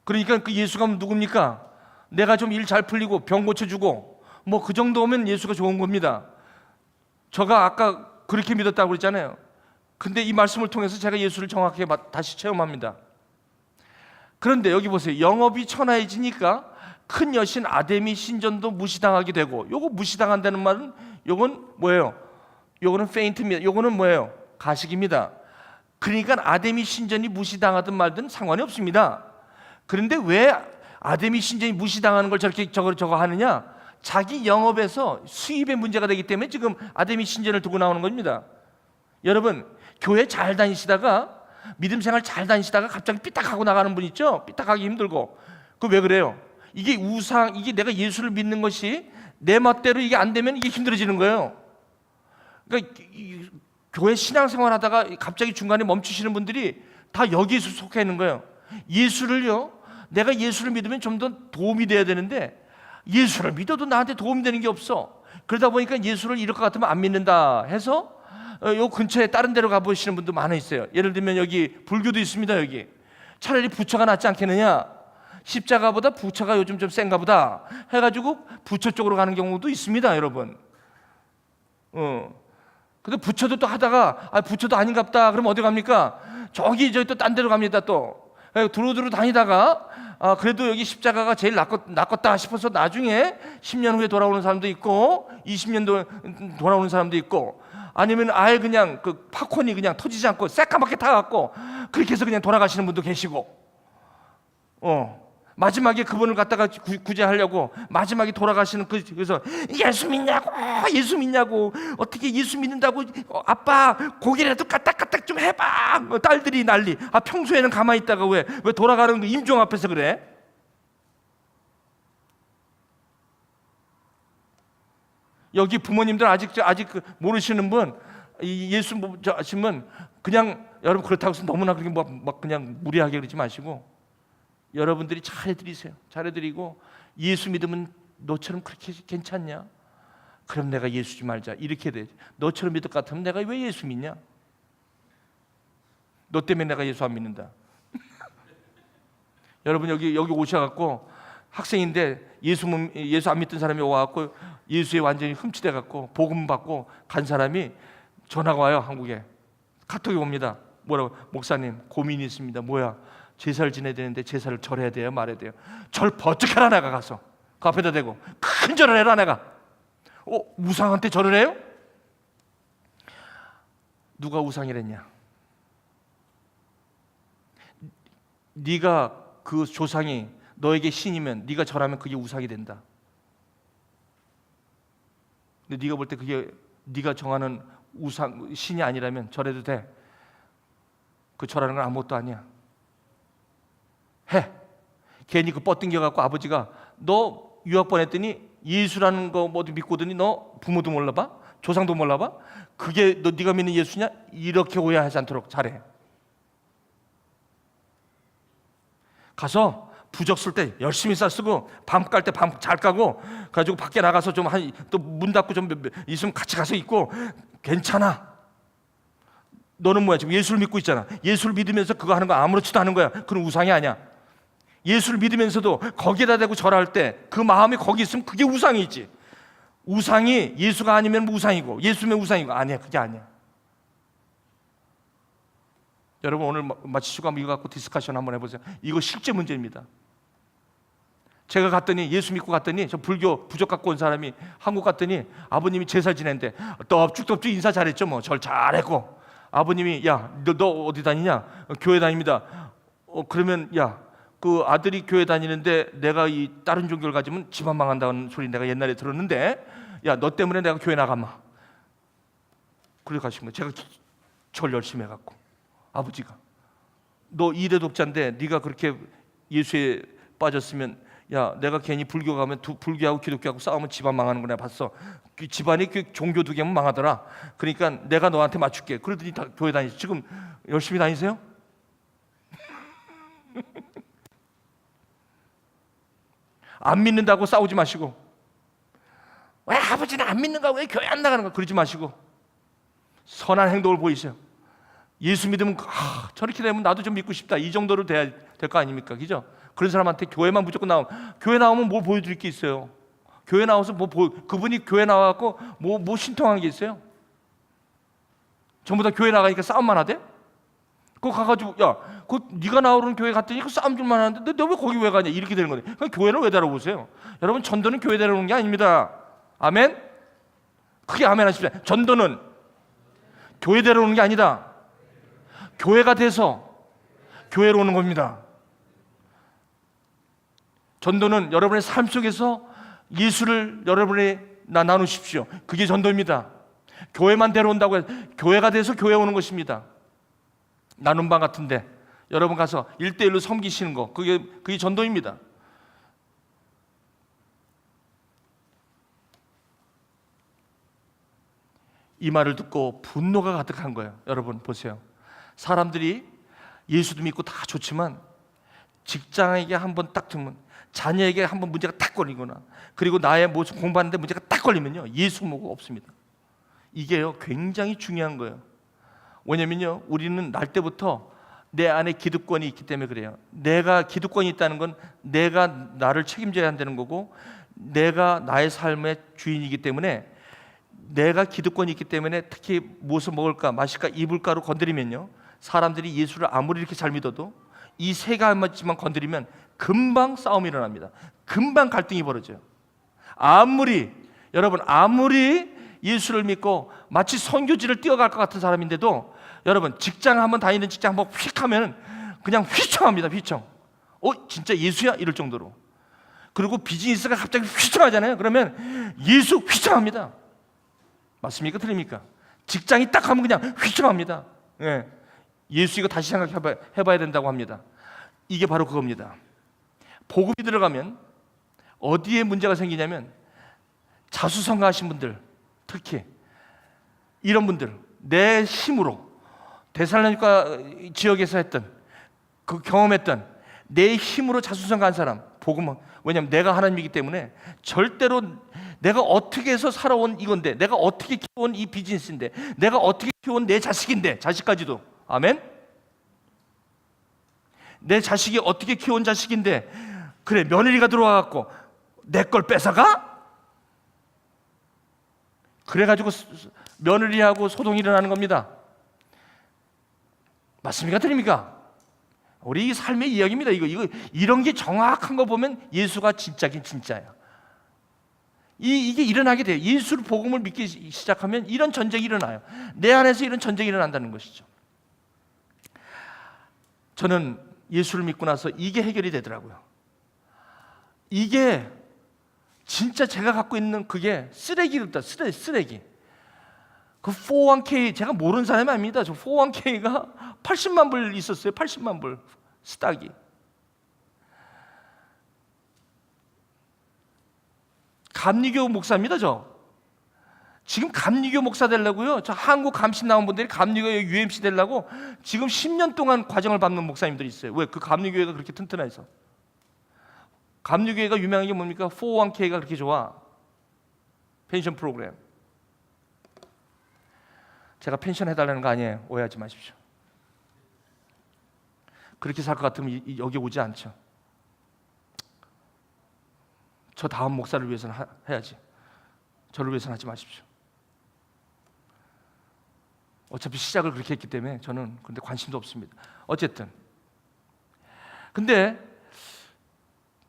그러니까 그 예수가 누굽니까? 내가 좀 일 잘 풀리고 병 고쳐주고 뭐 그 정도면 예수가 좋은 겁니다. 제가 아까 그렇게 믿었다고 그랬잖아요. 근데 이 말씀을 통해서 제가 예수를 정확하게 다시 체험합니다. 그런데 여기 보세요. 영업이 천하해지니까 큰 여신 아데미 신전도 무시당하게 되고, 요거 무시당한다는 말은 요건 뭐예요? 요거는 페인트입니다. 요거는 뭐예요? 가식입니다. 그러니까 아데미 신전이 무시당하든 말든 상관이 없습니다. 그런데 왜 아데미 신전이 무시당하는 걸 저렇게 저거 하느냐? 자기 영업에서 수입의 문제가 되기 때문에 지금 아데미 신전을 두고 나오는 겁니다. 여러분, 교회 잘 다니시다가 믿음 생활 잘 다니시다가 갑자기 삐딱하고 나가는 분 있죠? 삐딱하기 힘들고. 그 왜 그래요? 이게 우상, 이게 내가 예수를 믿는 것이 내 멋대로 이게 안 되면 이게 힘들어지는 거예요. 그러니까 교회 신앙생활 하다가 갑자기 중간에 멈추시는 분들이 다 여기에 속해 있는 거예요. 예수를요, 내가 예수를 믿으면 좀 더 도움이 돼야 되는데 예수를 믿어도 나한테 도움이 되는 게 없어. 그러다 보니까 예수를 이럴 것 같으면 안 믿는다 해서 요 근처에 다른 데로 가보시는 분도 많아 있어요. 예를 들면 여기 불교도 있습니다. 여기 차라리 부처가 낫지 않겠느냐, 십자가보다 부처가 요즘 좀 센가 보다 해가지고 부처 쪽으로 가는 경우도 있습니다. 여러분 근데 부처도 또 하다가 부처도 아닌갑다 그러면 어디 갑니까? 저기 또 딴 데로 갑니다. 또 두루두루 다니다가 그래도 여기 십자가가 제일 낫겠다 싶어서 나중에 10년 후에 돌아오는 사람도 있고 20년 돌아오는 사람도 있고, 아니면 아예 그냥 그 팝콘이 그냥 터지지 않고 새까맣게 타갖고 그렇게 해서 그냥 돌아가시는 분도 계시고, 마지막에 그분을 갖다가 구제하려고 마지막에 돌아가시는 그래서 예수 믿냐고 어떻게 예수 믿는다고 아빠 고기라도 까딱까딱 좀 해봐. 딸들이 난리. 평소에는 가만히 있다가 왜 돌아가는 그 임종 앞에서 그래? 여기 부모님들 아직 모르시는 분, 예수 아시면 그냥 여러분 그렇다고 해서 너무나 그렇게 막 그냥 무리하게 그러지 마시고 여러분들이 잘해드리세요. 잘해드리고 예수 믿으면 너처럼 그렇게 괜찮냐? 그럼 내가 예수 좀 알자. 이렇게 돼. 너처럼 믿을 것 같으면 내가 왜 예수 믿냐? 너 때문에 내가 예수 안 믿는다. 여러분 여기 오셔갖고 학생인데 예수 안 믿던 사람이 와갖고 예수에 완전히 흠치돼갖고 복음 받고 간 사람이 전화가 와요. 한국에 카톡이 옵니다. 뭐라고? 목사님 고민이 있습니다. 뭐야? 제사를 지내야 되는데 제사를 절해야 돼요? 말해야 돼요? 절 버쩍 해라. 내가 가서 그 앞에다 대고 큰 절을 해라. 내가 우상한테 절을 해요? 누가 우상이랬냐? 네가 그 조상이 너에게 신이면 네가 절하면 그게 우상이 된다. 근데 네가 볼 때 그게 네가 정하는 우상 신이 아니라면 절해도 돼. 그 절하는 건 아무것도 아니야. 해. 괜히 그 뻗당겨갖고 아버지가 너 유학 보냈더니 예수라는 거 모두 믿고 오더니 너 부모도 몰라봐? 조상도 몰라봐? 그게 네가 믿는 예수냐? 이렇게 오해하지 않도록 잘해. 가서 부적 쓸 때 열심히 쓰고 밤 깔 때 밤 잘 까고 가지고 밖에 나가서 좀 또 문 닫고 좀 있으면 같이 가서 있고 괜찮아. 너는 뭐야? 지금 예수를 믿고 있잖아. 예수를 믿으면서 그거 하는 거 아무렇지도 않은 거야. 그건 우상이 아니야. 예수를 믿으면서도 거기에다 대고 절할 때 그 마음이 거기 있으면 그게 우상이지. 우상이 예수가 아니면 우상이고 예수면 우상이고 아니야. 그게 아니야. 여러분 오늘 마치시고 한번 이거 갖고 디스커션 한번 해보세요. 이거 실제 문제입니다. 제가 갔더니 예수 믿고 갔더니 저 불교 부적 갖고 온 사람이 한국 갔더니 아버님이 제사 지낸대. 떡죽떡죽 인사 잘했죠. 뭐 절 잘했고 아버님이 야 너 어디 다니냐? 교회 다닙니다. 그러면 야 그 아들이 교회 다니는데 내가 이 다른 종교를 가지면 집안 망한다는 소리 내가 옛날에 들었는데 야 너 때문에 내가 교회 나가마. 그래 가신 거예요. 제가 절 열심히 해갖고 아버지가 너 이대 독자인데 네가 그렇게 예수에 빠졌으면 야 내가 괜히 불교 가면 불교하고 기독교하고 싸우면 집안 망하는 거 내가 봤어. 그 집안이 그 종교 두 개면 망하더라. 그러니까 내가 너한테 맞출게. 그러더니 다 교회 다니시. 지금 열심히 다니세요? 안 믿는다고 싸우지 마시고 왜 아버지는 안 믿는가 왜 교회 안 나가는 가 그러지 마시고 선한 행동을 보이세요. 예수 믿으면 저렇게 되면 나도 좀 믿고 싶다 이 정도로 돼야 될 거 아닙니까? 그죠? 그런 사람한테 교회만 무조건 교회 나오면 뭘 보여드릴 게 있어요? 교회 나와서 그분이 교회 나와갖고 뭐 신통한 게 있어요? 전부 다 교회 나가니까 싸움만 하대? 그거 가가지고 네가 나오는 교회 갔더니 그 싸움 줄만 하는데 너 왜 거기 왜 가냐 이렇게 되는 거네. 그럼 교회는 왜 데려오세요? 여러분 전도는 교회 데려오는 게 아닙니다. 아멘? 크게 아멘 하십시오. 전도는 교회 데려오는 게 아니다. 교회가 돼서 교회로 오는 겁니다. 전도는 여러분의 삶 속에서 예수를 여러분이 나누십시오. 그게 전도입니다. 교회만 데려온다고 해서 교회가 돼서 교회 오는 것입니다. 나눔방 같은데 여러분 가서 1대1로 섬기시는 거 그게 전도입니다. 이 말을 듣고 분노가 가득한 거예요. 여러분 보세요. 사람들이 예수도 믿고 다 좋지만 직장에게 한번 딱 들면 자녀에게 한번 문제가 딱 걸리거나 그리고 나의 무슨 공부하는데 문제가 딱 걸리면요 예수 뭐고 없습니다. 이게요 굉장히 중요한 거예요. 왜냐면요 우리는 날 때부터 내 안에 기득권이 있기 때문에 그래요. 내가 기득권이 있다는 건 내가 나를 책임져야 한다는 거고 내가 나의 삶의 주인이기 때문에 내가 기득권이 있기 때문에 특히 무엇을 먹을까 마실까 입을까로 건드리면요 사람들이 예수를 아무리 이렇게 잘 믿어도 이 세 가지만 건드리면 금방 싸움이 일어납니다. 금방 갈등이 벌어져요. 여러분 아무리 예수를 믿고 마치 선교지를 뛰어갈 것 같은 사람인데도 여러분 직장 한번 다니는 직장 한번 휙 하면 그냥 휘청합니다. 휘청. 진짜 예수야? 이럴 정도로. 그리고 비즈니스가 갑자기 휘청하잖아요. 그러면 예수 휘청합니다. 맞습니까? 틀립니까? 직장이 딱 하면 그냥 휘청합니다. 예. 예수 이거 다시 생각해봐야 된다고 합니다. 이게 바로 그겁니다. 복음이 들어가면 어디에 문제가 생기냐면 자수성가하신 분들 특히 이런 분들 내 힘으로 데살로니가 지역에서 했던 그 경험했던 내 힘으로 자수성가한 사람 복음은 왜냐하면 내가 하나님이기 때문에 절대로 내가 어떻게 해서 살아온 이건데 내가 어떻게 키워온 이 비즈니스인데 내가 어떻게 키워온 내 자식인데 자식까지도 아멘? 내 자식이 어떻게 키워온 자식인데 그래 며느리가 들어와갖고 내 걸 뺏어가? 그래가지고 며느리하고 소동이 일어나는 겁니다. 맞습니까? 틀립니까? 우리 삶의 이야기입니다. 이런 게 정확한 거 보면 예수가 진짜긴 진짜야. 이게 일어나게 돼요. 예수를 복음을 믿기 시작하면 이런 전쟁이 일어나요. 내 안에서 이런 전쟁이 일어난다는 것이죠. 저는 예수를 믿고 나서 이게 해결이 되더라고요. 이게 진짜 제가 갖고 있는 그게 쓰레기다. 쓰레기. 그 401k 제가 모르는 사람이 아닙니다. 저 401k가 80만 불 있었어요. 80만 불 스탁이. 감리교 목사입니다. 지금 감리교 목사 되려고요. 저 한국 감신 나온 분들이 감리교 UMC 되려고 지금 10년 동안 과정을 밟는 목사님들이 있어요. 왜? 그 감리교회가 그렇게 튼튼해서. 감리교회가 유명한 게 뭡니까? 401k가 그렇게 좋아. 펜션 프로그램. 제가 펜션 해달라는 거 아니에요. 오해하지 마십시오. 그렇게 살 것 같으면 여기 오지 않죠. 저 다음 목사를 위해서는 해야지. 저를 위해서는 하지 마십시오. 어차피 시작을 그렇게 했기 때문에 저는 근데 관심도 없습니다. 어쨌든 근데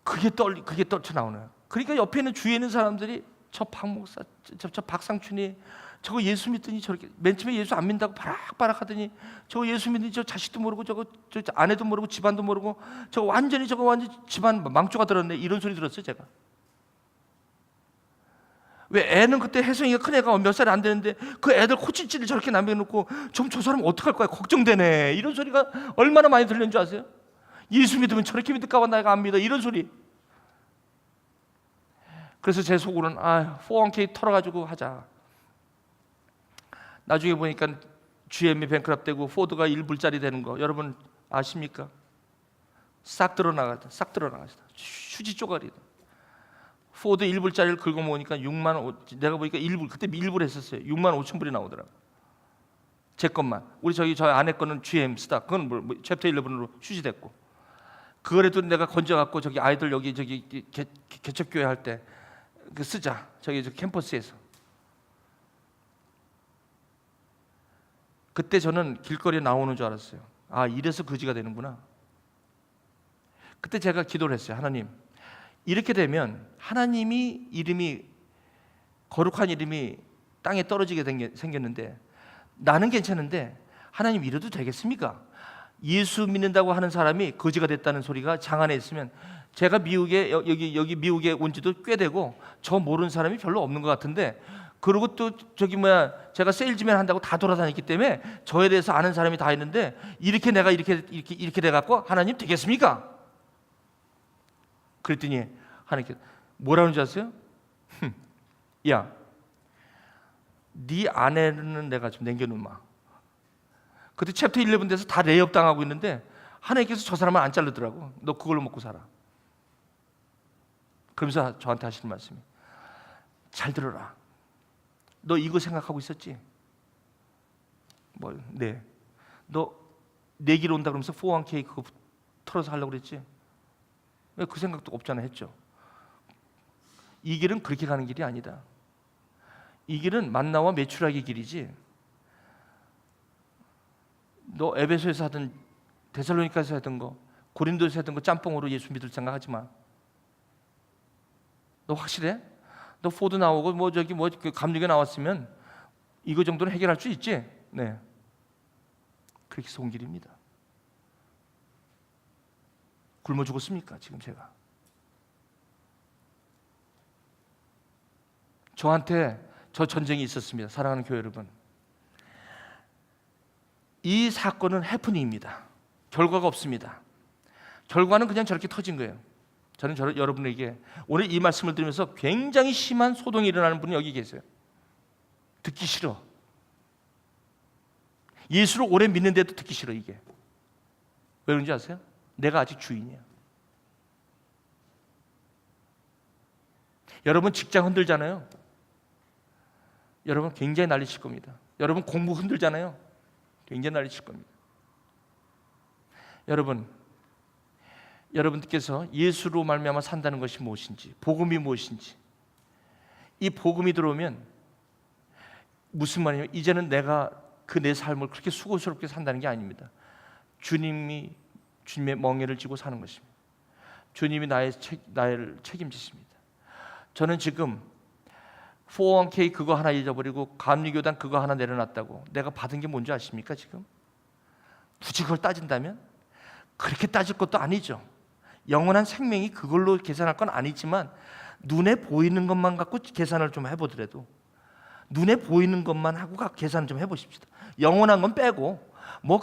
그게 떨쳐 나오네요. 그러니까 옆에 있는 주위에 있는 사람들이 저 박 목사, 저 박상춘이 저거 예수 믿더니 저렇게 맨 처음에 예수 안 믿는다고 바락바락 하더니 저거 예수 믿더니 저 자식도 모르고 저 아내도 모르고 집안도 모르고 저거 완전 집안 망조가 들었네, 이런 소리 들었어요. 제가 왜 애는 그때 혜성이가 큰 애가 몇 살이 안 되는데 그 애들 코치찌를 저렇게 남겨놓고 좀 저 사람 어떡할 거야, 걱정되네, 이런 소리가 얼마나 많이 들리는 줄 아세요? 예수 믿으면 저렇게 믿을까 봐 내가 안 믿어, 이런 소리. 그래서 제 속으로는 401k 털어가지고 하자. 나중에 보니까 GM이 뱅크럽 되고 포드가 1불짜리 되는 거 여러분 아십니까? 싹 드러나가다. 휴지 쪼가리. 포드 1불짜리를 긁어 모으니까 6만 5, 내가 보니까 1불, 그때 1불 했었어요. 6만 5천 불이 나오더라고. 제 것만. 우리 저희 아내 거는 GM 쓰다. 그건 뭐 챕터 11으로 휴지됐고. 그거라도 내가 건져갖고 저기 아이들 여기 개척교회 할 때 그 쓰자. 저 캠퍼스에서. 그때 저는 길거리에 나오는 줄 알았어요. 이래서 거지가 되는구나. 그때 제가 기도를 했어요. 하나님, 이렇게 되면 하나님이 이름이, 거룩한 이름이 땅에 떨어지게 생겼는데 나는 괜찮은데 하나님 이래도 되겠습니까? 예수 믿는다고 하는 사람이 거지가 됐다는 소리가 장안에 있으면 제가 미국에 여기 미국에 온 지도 꽤 되고 저 모르는 사람이 별로 없는 것 같은데, 그리고 또 제가 세일즈맨 한다고 다 돌아다녔기 때문에 저에 대해서 아는 사람이 다 있는데 이렇게 내가 이렇게 돼 갖고 하나님 되겠습니까? 그랬더니 하나님께 뭐라는 줄 아세요? 야, 네 아내는 내가 좀 남겨놓으마. 그때 챕터 11 돼서 다 레이업 당하고 있는데 하나님께서 저 사람을 안 자르더라고. 너 그걸로 먹고 살아. 그러면서 저한테 하시는 말씀이, 잘 들어라. 너 이거 생각하고 있었지? 네. 너 내 길 온다 그러면서 401k 그거 털어서 하려고 그랬지? 왜 그 생각도 없잖아 했죠. 이 길은 그렇게 가는 길이 아니다. 이 길은 만나와 매출하기 길이지. 너 에베소에서 하든 데살로니가에서 하든 거, 고린도에서 하든 거 짬뽕으로 예수 믿을 생각하지 마. 너 확실해? 너 포드 나오고 감리교 나왔으면 이거 정도는 해결할 수 있지? 네. 그렇게 온 길입니다. 굶어 죽었습니까? 지금 제가. 저한테 저 전쟁이 있었습니다. 사랑하는 교회 여러분. 이 사건은 해프닝입니다. 결과가 없습니다. 결과는 그냥 저렇게 터진 거예요. 저는 여러분에게 오늘 이 말씀을 들으면서 굉장히 심한 소동이 일어나는 분이 여기 계세요. 듣기 싫어. 예수를 오래 믿는데도 듣기 싫어. 이게 왜 그런지 아세요? 내가 아직 주인이야. 여러분 직장 흔들잖아요. 여러분 굉장히 난리칠 겁니다. 여러분 공부 흔들잖아요. 굉장히 난리칠 겁니다. 여러분들께서 예수로 말미암아 산다는 것이 무엇인지, 복음이 무엇인지, 이 복음이 들어오면 무슨 말이냐면 이제는 내가 내 삶을 그렇게 수고스럽게 산다는 게 아닙니다. 주님의 멍에를 쥐고 사는 것입니다. 주님이 나를 책임지십니다. 저는 지금 401k 그거 하나 잊어버리고 감리교단 그거 하나 내려놨다고 내가 받은 게 뭔지 아십니까? 지금 굳이 그걸 따진다면 그렇게 따질 것도 아니죠. 영원한 생명이 그걸로 계산할 건 아니지만 눈에 보이는 것만 갖고 계산을 좀 해보더라도 눈에 보이는 것만 하고 계산을 좀 해보십시다. 영원한 건 빼고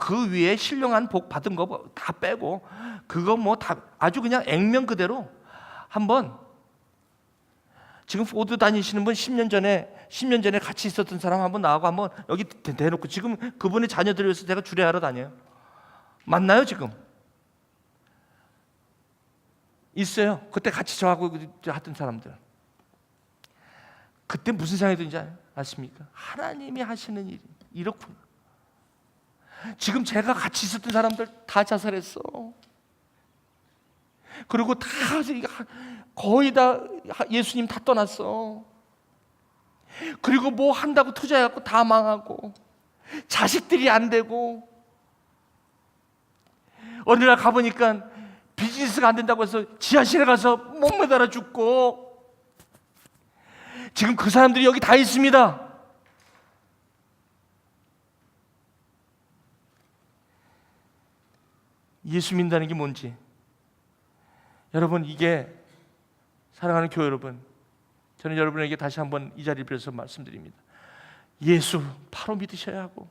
그 위에 신령한 복 받은 거 다 빼고 그거 다 아주 그냥 액면 그대로 한번 지금 포드 다니시는 분 10년 전에 같이 있었던 사람 한번 나하고 한번 여기 대놓고 지금 그분의 자녀들을 위해서 제가 주례하러 다녀요. 맞나요 지금? 있어요. 그때 같이 저하고 하던 사람들. 그때 무슨 생각이 드는지 아십니까? 하나님이 하시는 일이 이렇구나. 지금 제가 같이 있었던 사람들 다 자살했어. 그리고 다 거의 다 예수님 다 떠났어. 그리고 뭐 한다고 투자해갖고 다 망하고 자식들이 안 되고 어느 날 가보니까 비즈니스가 안 된다고 해서 지하실에 가서 못 매달아 죽고 지금 그 사람들이 여기 다 있습니다. 예수 믿는다는 게 뭔지 여러분, 이게 사랑하는 교회 여러분, 저는 여러분에게 다시 한번 이 자리를 빌어서 말씀드립니다. 예수 바로 믿으셔야 하고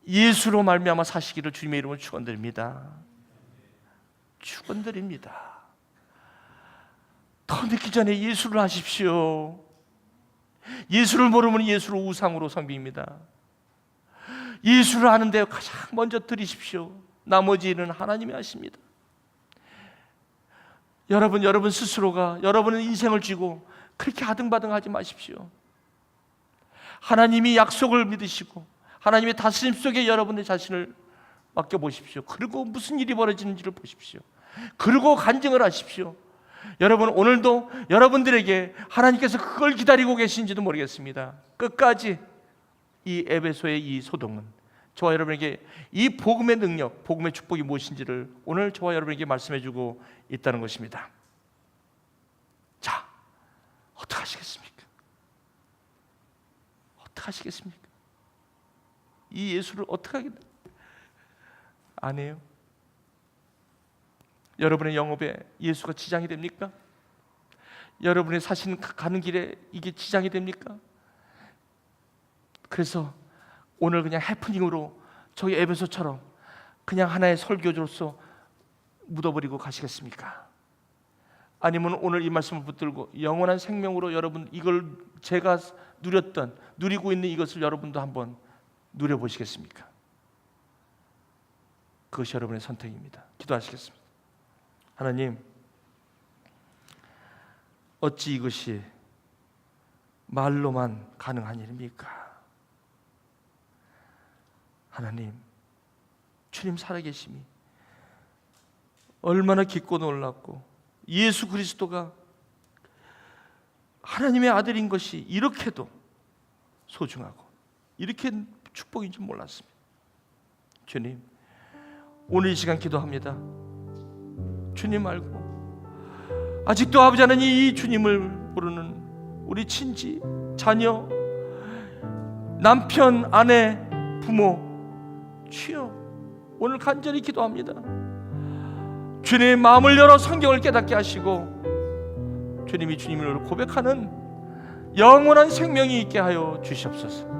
예수로 말미암아 사시기를 주님의 이름으로 축원드립니다. 축원드립니다. 더 늦기 전에 예수를 하십시오. 예수를 모르면 예수를 우상으로 섬깁니다. 예수를 아는데 가장 먼저 드리십시오. 나머지 일은 하나님이 하십니다. 여러분 스스로가 여러분의 인생을 쥐고 그렇게 아등바등하지 마십시오. 하나님이 약속을 믿으시고 하나님의 다스림 속에 여러분의 자신을 맡겨보십시오. 그리고 무슨 일이 벌어지는지를 보십시오. 그리고 간증을 하십시오. 여러분, 오늘도 여러분들에게 하나님께서 그걸 기다리고 계신지도 모르겠습니다. 끝까지 이 에베소의 이 소동은 저와 여러분에게 이 복음의 능력, 복음의 축복이 무엇인지를 오늘 저와 여러분에게 말씀해주고 있다는 것입니다. 자, 어떻게 하시겠습니까? 어떻게 하시겠습니까? 이 예수를 어떻게 하겠나? 안 해요? 여러분의 영업에 예수가 지장이 됩니까? 여러분의 사시는 가는 길에 이게 지장이 됩니까? 그래서 오늘 그냥 해프닝으로 저희 에베소처럼 그냥 하나의 설교조로서 묻어버리고 가시겠습니까? 아니면 오늘 이 말씀을 붙들고 영원한 생명으로 여러분 이걸 제가 누리고 있는 이것을 여러분도 한번 누려보시겠습니까? 그것이 여러분의 선택입니다. 기도하시겠습니다. 하나님, 어찌 이것이 말로만 가능한 일입니까? 하나님, 주님 살아계심이 얼마나 깊고 놀랍고 예수 그리스도가 하나님의 아들인 것이 이렇게도 소중하고 이렇게 축복인 줄 몰랐습니다. 주님, 오늘 이 시간 기도합니다. 주님 알고 아직도 아버지 하나님 이 주님을 모르는 우리 친지, 자녀, 남편, 아내, 부모, 주여, 오늘 간절히 기도합니다. 주님의 마음을 열어 성경을 깨닫게 하시고 주님이 주님을 고백하는 영원한 생명이 있게 하여 주시옵소서.